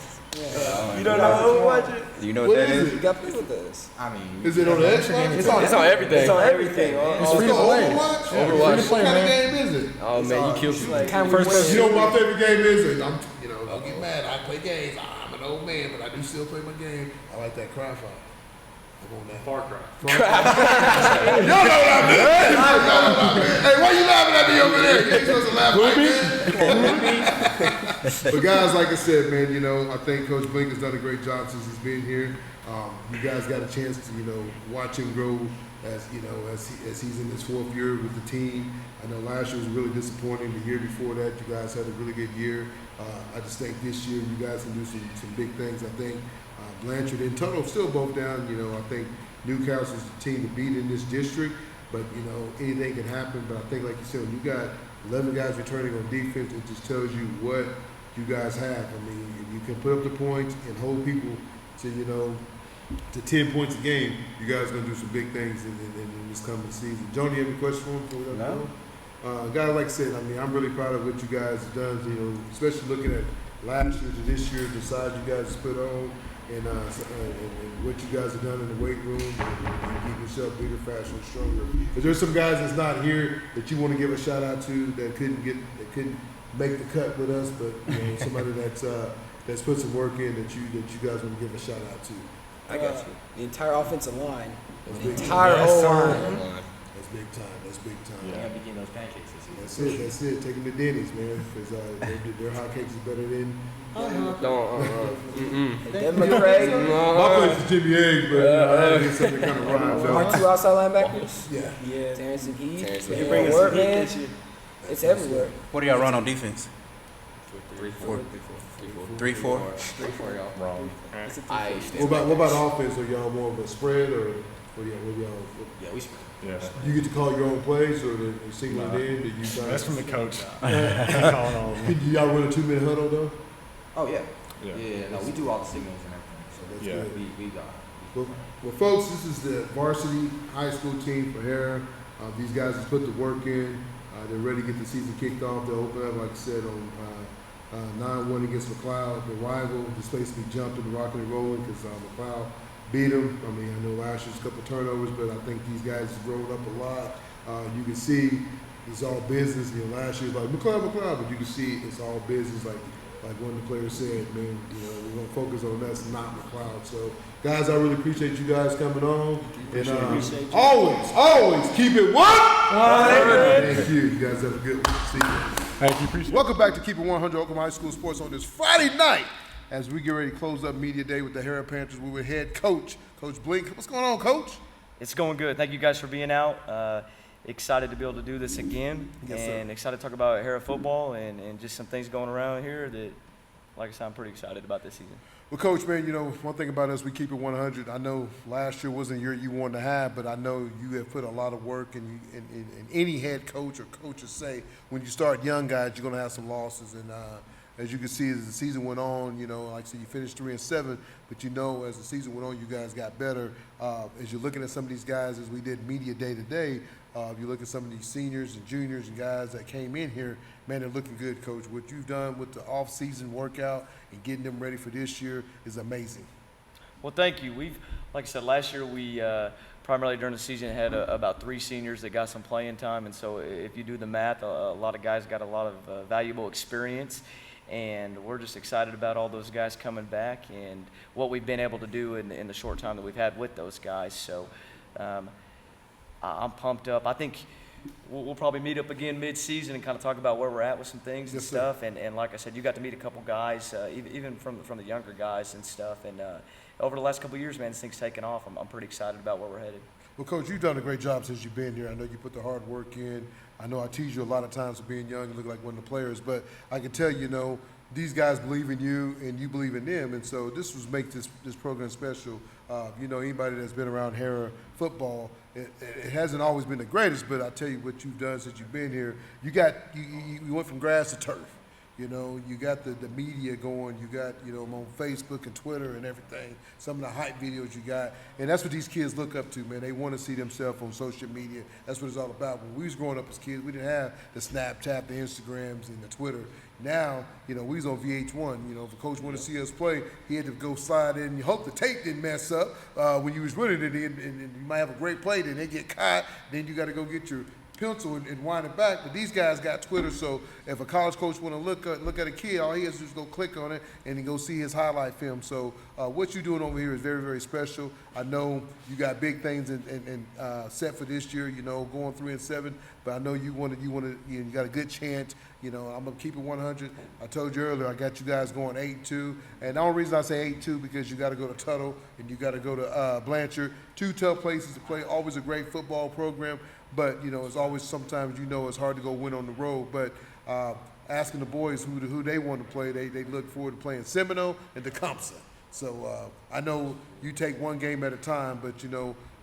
You don't know Overwatch? You know what that is is? You got to play with us. I mean, Is it on the Xbox? It's on everything. It's on everything. It's All free to play. Overwatch. Overwatch. What kind of game is it? Oh man, you killed me. Can we First, win? you know what my favorite game is? Don't get mad. I play games. I'm an old man, but I do still play my game. I like that cry fight. I'm on that. Far Cry. Y'all know what I mean. Hey, why you laughing at me over there? You ain't supposed to laugh like that. But guys, like I said, man, I think Coach Bliek has done a great job since he's been here. You guys got a chance to, watch him grow as he's in his fourth year with the team. I know last year was really disappointing. The year before that, you guys had a really good year. I just think this year you guys can do some big things. I think Blanchard and Tuttle still both down. I think Newcastle's the team to beat in this district, but anything can happen. But I think, like you said, when you got 11 guys returning on defense, it just tells you what you guys have. I mean, if you can put up the points and hold people to 10 points a game, you guys are gonna do some big things in this coming season. Jonah, you have any questions for him before we go? Guys, like I said, I mean, I'm really proud of what you guys have done. Especially looking at last year to this year, the size you guys have put on. And what you guys have done in the weight room and keep yourself bigger, faster, and stronger. Is there some guys that's not here that you want to give a shout out to that couldn't make the cut with us, but somebody that's put some work in that you guys want to give a shout out to? I got you. The entire offensive line. That's The big entire time. O-line. That's big time. That's big time. you can't be getting those pancakes this year. That's it. Take them to Denny's, man, because their hot cakes is better than. Don't. Devin McCray. My place is Jimmy Egg, but it's something kind of rhymes Our out. two outside linebackers. Yeah. Terrence and Heath. Terrence and They Heath. bring work, man. It's everywhere. What do y'all run on defense? 3-4. 3-4. 3-4, y'all. Wrong. What about offense? Are y'all more of a spread or what y'all? Yeah, we spread. Yeah. You get to call your own plays, or the single it in? Do you guys? That's from the coach. Calling all of them. Do y'all run a 2-minute huddle though? Oh yeah. Yeah. Yeah. No, we do all the signals and everything. So that's Yeah. good. We got. Well, folks, this is the varsity high school team for Harrah. These guys have put the work in. They're ready to get the season kicked off. They'll open up, like I said, on 9-1 against McLeod, the rival. This place will be jumping, rocking and rolling because McLeod beat them. I mean, I know last year's a couple turnovers, but I think these guys have grown up a lot. You can see it's all business. Last year's like McLeod, but you can see it's all business. Like one of the players said, man, we're gonna focus on us, not McLeod. So, guys, I really appreciate you guys coming on. And always keep it what? Thank you. You guys have a good one. See you. Thank you. Appreciate it. Welcome back to Keep It 100 Oklahoma High School Sports on this Friday night as we get ready to close up Media Day with the Harrah Panthers. We're with head coach, Coach Bliek. What's going on, Coach? It's going good. Thank you guys for being out. Excited to be able to do this again, Yes, and sir. excited to talk about Harrah football and just some things going around here that, like I said, I'm pretty excited about this season. Well, Coach, man, one thing about us, we keep it 100. I know last year wasn't the year you wanted to have, but I know you have put a lot of work, and any head coach or coaches say when you start young guys, you're going to have some losses. And as you can see, as the season went on, like I said, you finished 3-7, but as the season went on, you guys got better. As you're looking at some of these guys, as we did Media Day today, if you look at some of these seniors and juniors and guys that came in here, man, they're looking good, Coach. What you've done with the off-season workout and getting them ready for this year is amazing. Well, thank you. Like I said, last year we primarily during the season had about 3 seniors that got some playing time, and so if you do the math, a lot of guys got a lot of valuable experience, and we're just excited about all those guys coming back and what we've been able to do in the short time that we've had with those guys. So I'm pumped up. I think we'll probably meet up again mid-season and kind of talk about where we're at with some things and stuff. And like I said, you got to meet a couple guys, even from the younger guys and stuff. And over the last couple of years, man, this thing's taken off. I'm pretty excited about where we're headed. Well, Coach, you've done a great job since you've been here. I know you put the hard work in. I know I tease you a lot of times for being young. You look like one of the players. But I can tell you, these guys believe in you and you believe in them. And so this was make this program special. Anybody that's been around Harrah football, it hasn't always been the greatest, but I tell you what you've done since you've been here. You went from grass to turf. You got the media going. You got, on Facebook and Twitter and everything, some of the hype videos you got. And that's what these kids look up to, man. They want to see themselves on social media. That's what it's all about. When we was growing up as kids, we didn't have the Snapchat, the Instagrams, and the Twitter. Now, we was on VH1. If a coach wanted to see us play, he had to go slide in. You hope the tape didn't mess up when you was running it, and you might have a great play, then they get caught. Then you got to go get your pencil and wind it back. But these guys got Twitter, so if a college coach want to look at a kid, all he has to do is go click on it and then go see his highlight film. So what you're doing over here is very, very special. I know you got big things in set for this year. Going 3-7, but I know you got a good chance. I'm gonna keep it 100. I told you earlier I got you guys going 8-2, and the only reason I say 8-2 because you got to go to Tuttle and you got to go to Blanchard. 2 tough places to play. Always a great football program. But, it's always sometimes, it's hard to go win on the road. But asking the boys who they want to play, they look forward to playing Seminole and Tecumseh. So I know you take one game at a time, but,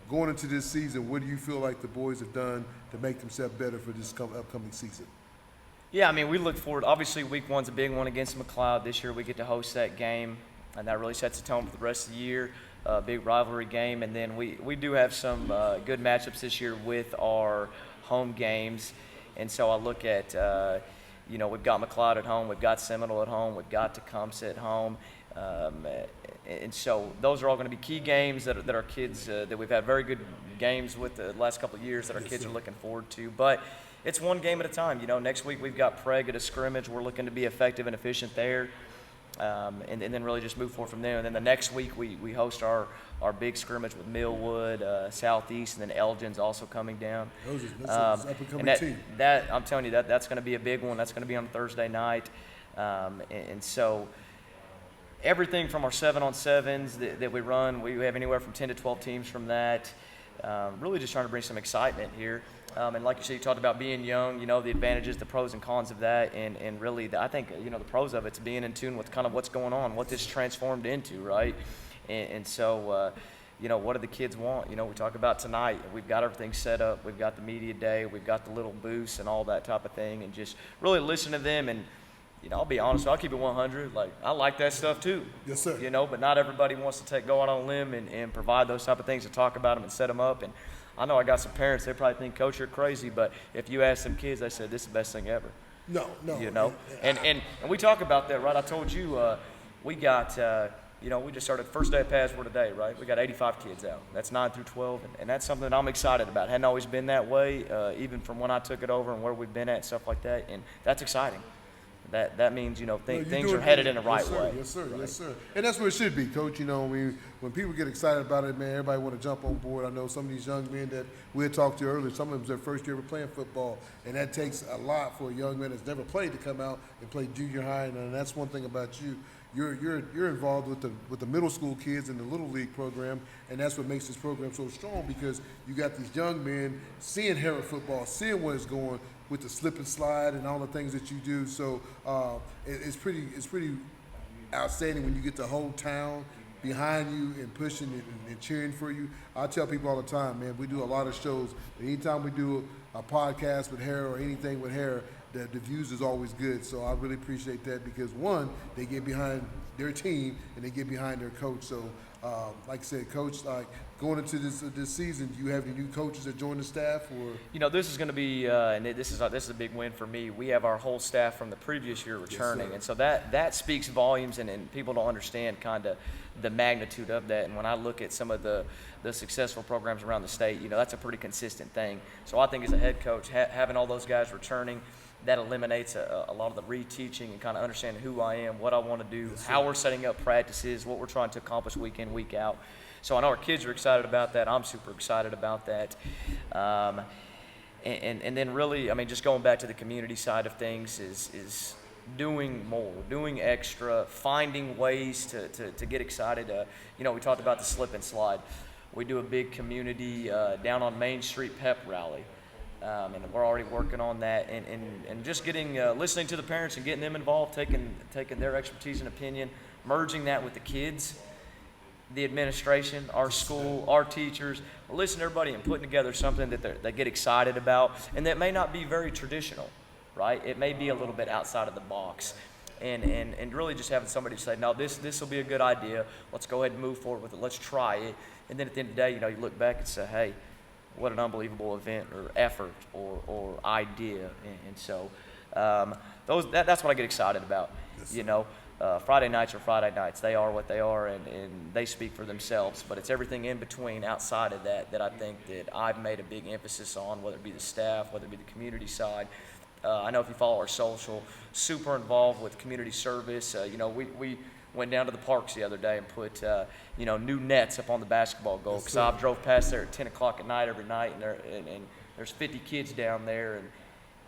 going into this season, what do you feel like the boys have done to make themselves better for this upcoming season? Yeah, we look forward. Obviously, week one's a big one against McLeod. This year we get to host that game, and that really sets the tone for the rest of the year. Big rivalry game, and then we do have some good matchups this year with our home games, and so I look at we've got McLeod at home, we've got Seminole at home, we've got Tecumseh at home, and so those are all going to be key games that our kids that we've had very good games with the last couple of years that our kids are looking forward to. But it's one game at a time. Next week we've got Prague at a scrimmage. We're looking to be effective and efficient there. And then really just move forward from there. And then the next week we host our big scrimmage with Millwood, Southeast, and then Elgin's also coming down. That's an up-and-coming team. That I'm telling you, that's going to be a big one. That's going to be on Thursday night. And so everything from our 7-on-7s that we run, we have anywhere from 10 to 12 teams from that. Really just trying to bring some excitement here. And like you said, you talked about being young, the advantages, the pros and cons of that. And really, I think, the pros of it's being in tune with kind of what's going on, what this transformed into, right? And so, what do the kids want? We talk about tonight. We've got everything set up. We've got the media day. We've got the little booths and all that type of thing. And just really listen to them. And, I'll be honest, I'll keep it 100. I like that stuff too. Yes, sir. But not everybody wants to go out on a limb and provide those type of things to talk about them and set them up. And I know I got some parents, they probably think, Coach, you're crazy. But if you ask some kids, they said, this is the best thing ever. No. And we talk about that, right? I told you we got, we just started first day of Passport today, right? We got 85 kids out. That's 9 through 12. And that's something that I'm excited about. It hadn't always been that way, even from when I took it over and where we've been at and stuff like that. And that's exciting. That means, things are headed in the right way. Yes, sir. Right? Yes, sir. And that's where it should be, Coach. When people get excited about it, man, everybody want to jump on board. I know some of these young men that we had talked to earlier, some of them is their first year ever playing football, and that takes a lot for a young man that's never played to come out and play junior high. And that's one thing about you. You're involved with the middle school kids in the Little League program, and that's what makes this program so strong because you got these young men seeing Harrah football, seeing where it's going, with the slip and slide and all the things that you do. So it's pretty outstanding when you get the whole town behind you and pushing and cheering for you. I tell people all the time, man, we do a lot of shows. Anytime we do a podcast with Harrah or anything with Harrah, the views is always good. So I really appreciate that because, one, they get behind their team and they get behind their coach. So like I said, Coach, going into this season, do you have any new coaches that join the staff? Or this is going to be, and this is a big win for me. We have our whole staff from the previous year returning, Yes, and so that speaks volumes, and people don't understand kind of the magnitude of that. And when I look at some of the successful programs around the state, that's a pretty consistent thing. So I think as a head coach, having all those guys returning, that eliminates a lot of the reteaching and kind of understanding who I am, what I want to do, how we're setting up practices, what we're trying to accomplish week in, week out. So I know our kids are excited about that. I'm super excited about that. And then really, just going back to the community side of things is doing more, doing extra, finding ways to get excited. We talked about the slip and slide. We do a big community down on Main Street pep rally. And we're already working on that, and just getting listening to the parents and getting them involved, taking their expertise and opinion, merging that with the kids, the administration, our school, our teachers, listen to everybody and putting together something that they get excited about, and that may not be very traditional, right? It may be a little bit outside of the box, and really just having somebody say, no, this will be a good idea. Let's go ahead and move forward with it. Let's try it, and then at the end of the day, you look back and say, hey, what an unbelievable event or effort or idea. And so that's what I get excited about. Yes, Friday nights are Friday nights. They are what they are, and they speak for themselves. But it's everything in between outside of that I think that I've made a big emphasis on, whether it be the staff, whether it be the community side. I know if you follow our social, super involved with community service. We went down to the parks the other day and put new nets up on the basketball goal, because I drove past there at 10 o'clock at night every night, and there's 50 kids down there,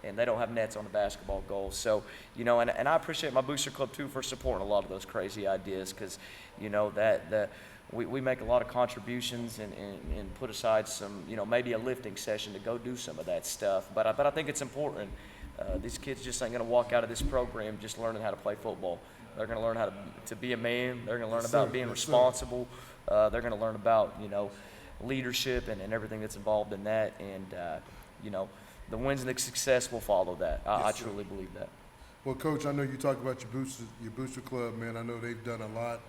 and they don't have nets on the basketball goal. So and I appreciate my booster club too for supporting a lot of those crazy ideas, because that we make a lot of contributions and put aside some maybe a lifting session to go do some of that stuff. But I think it's important. These kids just ain't going to walk out of this program just learning how to play football. They're going to learn how to be a man. They're going to learn about being responsible. They're going to learn about, leadership and everything that's involved in that. And, the wins and the success will follow that. I truly believe that. Well, Coach, I know you talk about your booster club, man. I know they've done a lot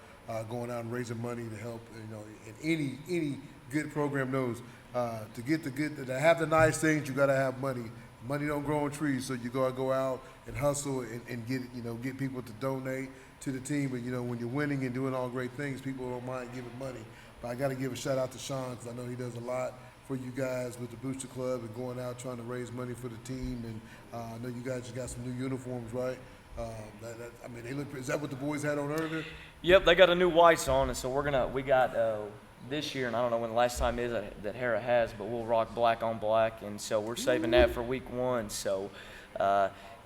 going out and raising money to help, and any good program knows to have the nice things, you got to have money. Money don't grow on trees, so you gotta go out and hustle and get people to donate to the team. But when you're winning and doing all great things, people don't mind giving money. But I got to give a shout out to Sean, because I know he does a lot for you guys with the Booster Club and going out trying to raise money for the team. And I know you guys just got some new uniforms, right? They look. Is that what the boys had on earlier? Yep, they got a new whites on, and so we got this year, and I don't know when the last time is that Harrah has, but we'll rock black on black, and so we're saving that for week 1. So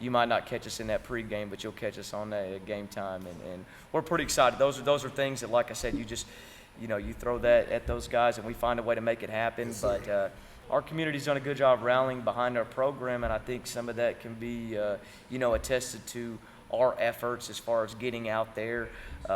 you might not catch us in that pregame, but you'll catch us on that game time, and we're pretty excited. Those are things that, like I said, you just you throw that at those guys, and we find a way to make it happen. Yes, but our community's done a good job rallying behind our program, and I think some of that can be attested to our efforts as far as getting out there,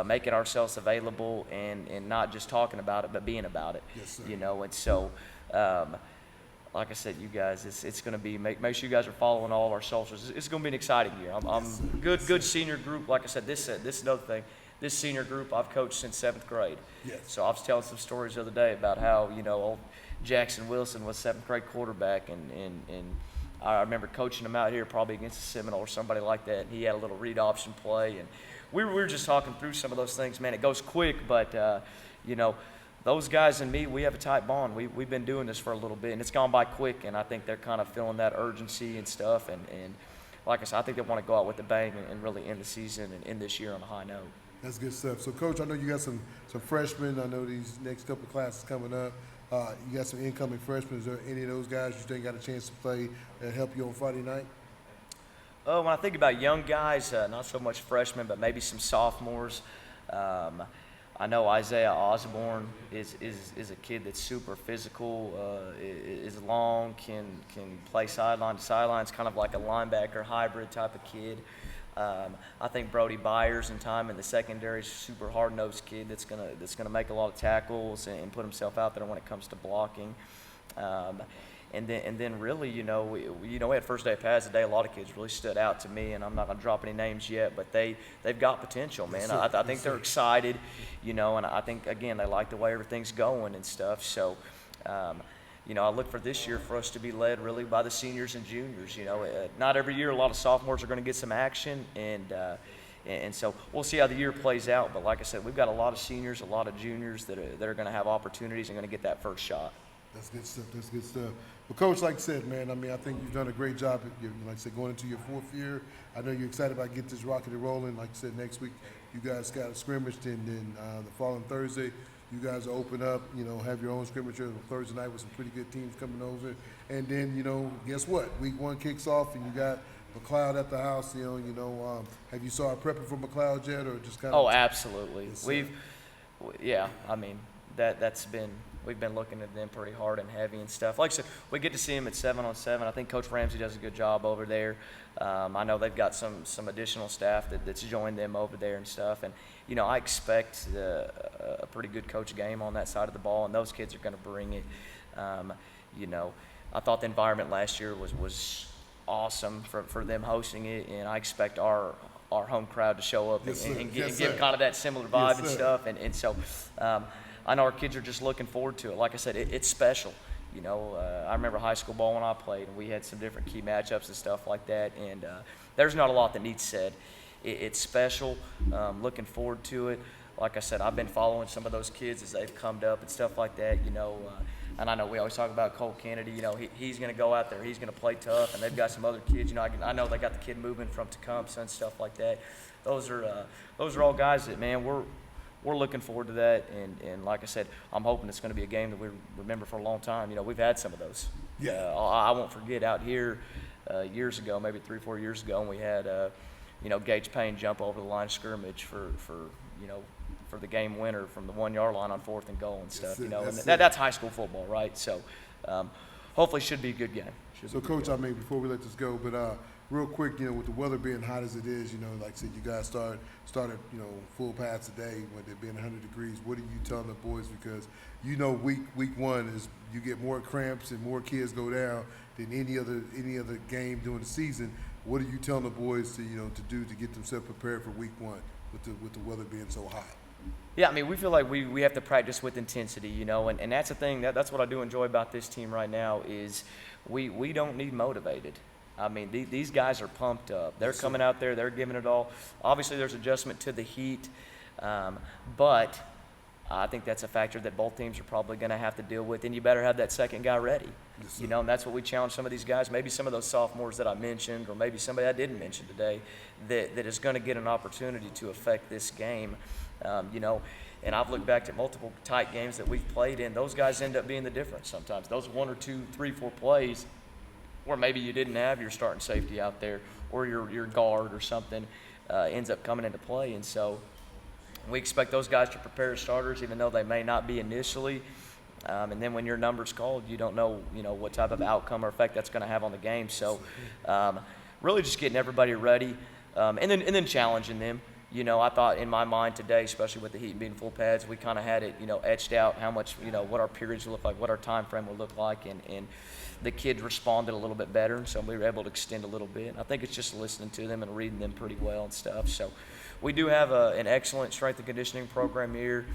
making ourselves available, and not just talking about it, but being about it. Yes, sir. And so, like I said, you guys, it's going to be, make sure you guys are following all of our socials. It's going to be an exciting year. I'm good senior group. Like I said, this is another thing. This senior group I've coached since 7th grade. Yes. So I was telling some stories the other day about how, old Jackson Wilson was 7th grade quarterback, and I remember coaching him out here probably against the Seminole or somebody like that, and he had a little read option play, and we were just talking through some of those things. Man, it goes quick, but those guys and me, we have a tight bond. We've been doing this for a little bit, and it's gone by quick, and I think they're kind of feeling that urgency and stuff, and like I said, I think they want to go out with a bang and really end the season and end this year on a high note. That's good stuff. So, Coach, I know you got some freshmen. I know these next couple of classes coming up. You got some incoming freshmen. Is there any of those guys you think got a chance to play and help you on Friday night? When I think about young guys, not so much freshmen, but maybe some sophomores. I know Isaiah Osborne is a kid that's super physical, is long, can play sideline to sideline. It's kind of like a linebacker hybrid type of kid. I think Brody Byers in time in the secondary is a super hard-nosed kid that's gonna make a lot of tackles and put himself out there when it comes to blocking. And then really, we had first day of pads today. A lot of kids really stood out to me, and I'm not gonna drop any names yet, but they've got potential, man. I think they're excited, and I think again they like the way everything's going and stuff. So. I look for this year for us to be led really by the seniors and juniors. Not every year a lot of sophomores are going to get some action, and so we'll see how the year plays out. But like I said, we've got a lot of seniors, a lot of juniors that are going to have opportunities and going to get that first shot. That's good stuff. That's good stuff. Well, Coach, like I said, man, I think you've done a great job. Like I said, going into your 4th year. I know you're excited about getting this rocket rolling. Like I said, next week you guys got a scrimmage, and then the following Thursday you guys open up, have your own scrimmage on Thursday night with some pretty good teams coming over. And then, guess what? Week 1 kicks off, and you got McLeod at the house, have you started prepping for McLeod yet, or just kind of? Oh, absolutely. Yeah, I mean, we've been looking at them pretty hard and heavy and stuff. Like I said, we get to see them at 7-on-7. I think Coach Ramsey does a good job over there. I know they've got some additional staff that's joined them over there and stuff. And, I expect a pretty good coach game on that side of the ball, and those kids are going to bring it. I thought the environment last year was awesome for them hosting it, and I expect our home crowd to show up and give kind of that similar vibe and stuff. And so I know our kids are just looking forward to it. Like I said, it's special. I remember high school ball when I played, and we had some different key matchups and stuff like that. And there's not a lot that needs said. It's special. Looking forward to it. Like I said, I've been following some of those kids as they've come up and stuff like that. And I know we always talk about Cole Kennedy. He's going to go out there. He's going to play tough. And they've got some other kids. I know they got the kid moving from Tecumseh and stuff like that. Those are all guys that, man, we're looking forward to that. And like I said, I'm hoping it's going to be a game that we remember for a long time. We've had some of those. Yeah. I won't forget out here years ago, maybe 3-4 years ago, when we had Gage Payne jump over the line of scrimmage for the game winner from the 1-yard line on 4th and goal and stuff. That's high school football, right? So hopefully it should be a good game. So, Coach, before we let this go, but real quick, with the weather being hot as it is, like I said, you guys started, full pads today when it being 100 degrees. What are you telling the boys? Because week one is you get more cramps and more kids go down than any other game during the season. What are you telling the boys to do to get themselves prepared for week one with the weather being so hot? Yeah, we feel like we have to practice with intensity, and that's the thing. That's what I do enjoy about this team right now is we don't need motivated. These guys are pumped up. They're coming out there. They're giving it all. Obviously, there's adjustment to the heat, but I think that's a factor that both teams are probably going to have to deal with, and you better have that second guy ready. And that's what we challenge some of these guys, maybe some of those sophomores that I mentioned, or maybe somebody I didn't mention today that is going to get an opportunity to affect this game. And I've looked back at multiple tight games that we've played in. Those guys end up being the difference sometimes. Those 1 or 2, 3, 4 plays where maybe you didn't have your starting safety out there or your guard or something ends up coming into play. And so we expect those guys to prepare as starters, even though they may not be initially. And then when your number's called, you don't know, what type of outcome or effect that's going to have on the game. So really just getting everybody ready and then challenging them. I thought in my mind today, especially with the heat and being full pads, we kind of had it, etched out how much, what our periods would look like, what our time frame would look like, and the kids responded a little bit better, and so we were able to extend a little bit. And I think it's just listening to them and reading them pretty well and stuff. So we do have an excellent strength and conditioning program here,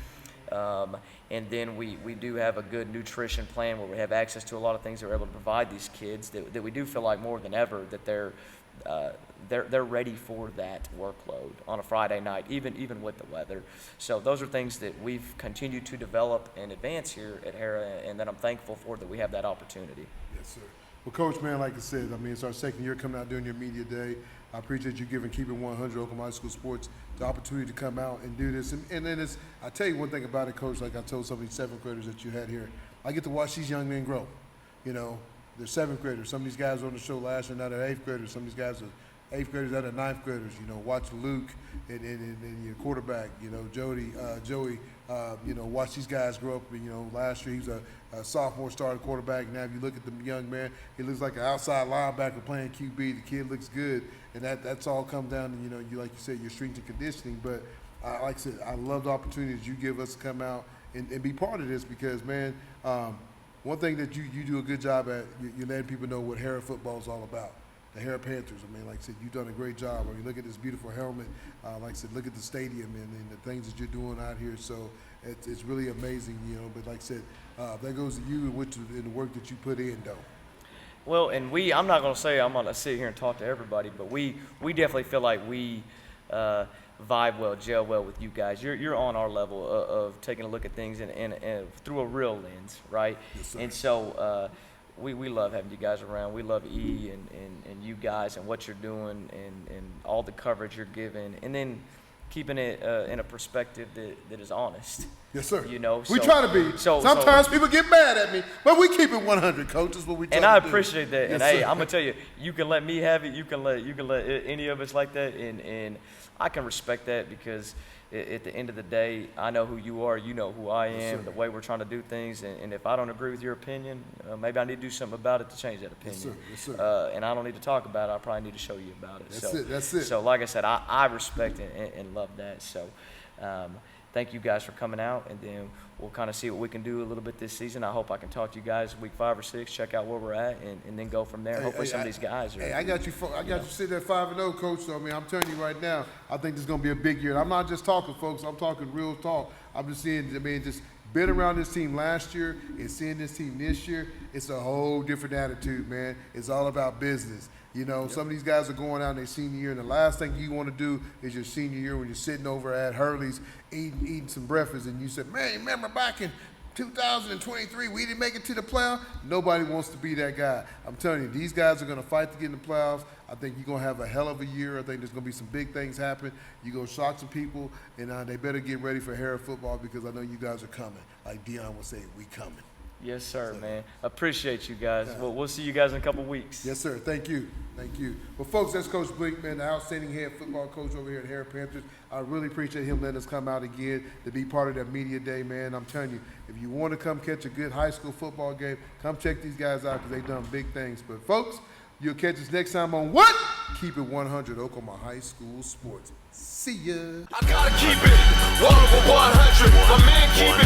and then we do have a good nutrition plan where we have access to a lot of things that we're able to provide these kids that we do feel like more than ever that they're ready for that workload on a Friday night, even with the weather. So those are things that we've continued to develop and advance here at Harrah, and that I'm thankful for that we have that opportunity. Yes, sir. Well, Coach, man, like I said, it's our second year coming out doing your media day. I appreciate you giving Keep It 100 Oklahoma High School Sports the opportunity to come out and do this. And then I tell you one thing about it, Coach, like I told some of these 7th graders that you had here, I get to watch these young men grow. They're 7th graders. Some of these guys were on the show last year, now they're 8th graders. Some of these guys are 8th graders, now they're 9th graders. Watch Luke and your quarterback, Joey, watch these guys grow up. Last year he was a sophomore starting quarterback. Now if you look at the young man, he looks like an outside linebacker playing QB. The kid looks good, and that's all come down to, you like you said, your strength and conditioning. But like I said, I love the opportunities you give us to come out and be part of this because, man, one thing that you do a good job at, you're letting people know what Harrah football is all about. The Harrah Panthers, like I said, you've done a great job. Look at this beautiful helmet. Like I said, look at the stadium and the things that you're doing out here. So it's really amazing, But like I said, that goes to you and the work that you put in, though. Well, and I'm not going to say I'm going to sit here and talk to everybody, but we definitely feel like we vibe well, gel well with you guys. You're on our level of taking a look at things and through a real lens, right? Yes, sir. And so we love having you guys around. We love and you guys and what you're doing and all the coverage you're giving. And then, keeping it in a perspective that is honest. Yes, sir. You know, we so- try to be. so- Sometimes people get mad at me, but we keep it 100, coach. Is what we try And to I do. appreciate that. Yes, And hey, sir. I'm gonna tell you, you can let me have it. You can let any of us like that, and I can respect that because at the end of the day, I know who you are. You know who I am. sir. The way we're trying to do things, and if I don't agree with your opinion, maybe I need to do something about it to change that opinion. Yes, sir. Yes, sir. And I don't need to talk about it. I probably need to show you about it. That's it. That's it. So, like I said, I respect and love that. So. Thank you guys for coming out, and then we'll kind of see what we can do a little bit this season. I hope I can talk to you guys week 5 or 6, check out where we're at, and then go from there. Hopefully some of these guys are. Hey, I got you sitting at 5-0, coach. So I mean, I'm telling you right now, I think this is going to be a big year. And I'm not just talking, folks. I'm talking real talk. I'm just seeing. I mean, just been around this team last year and seeing this team this year. It's a whole different attitude, man. It's all about business. You know, some of these guys are going out in their senior year, and the last thing you want to do is your senior year when you're sitting over at Hurley's eating some breakfast, and you said, man, remember back in 2023, we didn't make it to the playoffs? Nobody wants to be that guy. I'm telling you, these guys are going to fight to get in the playoffs. I think you're going to have a hell of a year. I think there's going to be some big things happen. You're going to shock some people, and they better get ready for Harrah football because I know you guys are coming. Like Dion would say, we coming. Yes, sir, man. Appreciate you guys. Well, we'll see you guys in a couple weeks. Yes, sir. Thank you. Thank you. Well, folks, that's Coach Bliek, man, the outstanding head football coach over here at Harrah Panthers. I really appreciate him letting us come out again to be part of that media day, man. I'm telling you, if you want to come catch a good high school football game, come check these guys out because they've done big things. But, folks, you'll catch us next time on what? Keep It 100, Oklahoma High School Sports. See ya. I gotta keep it 100. My man keep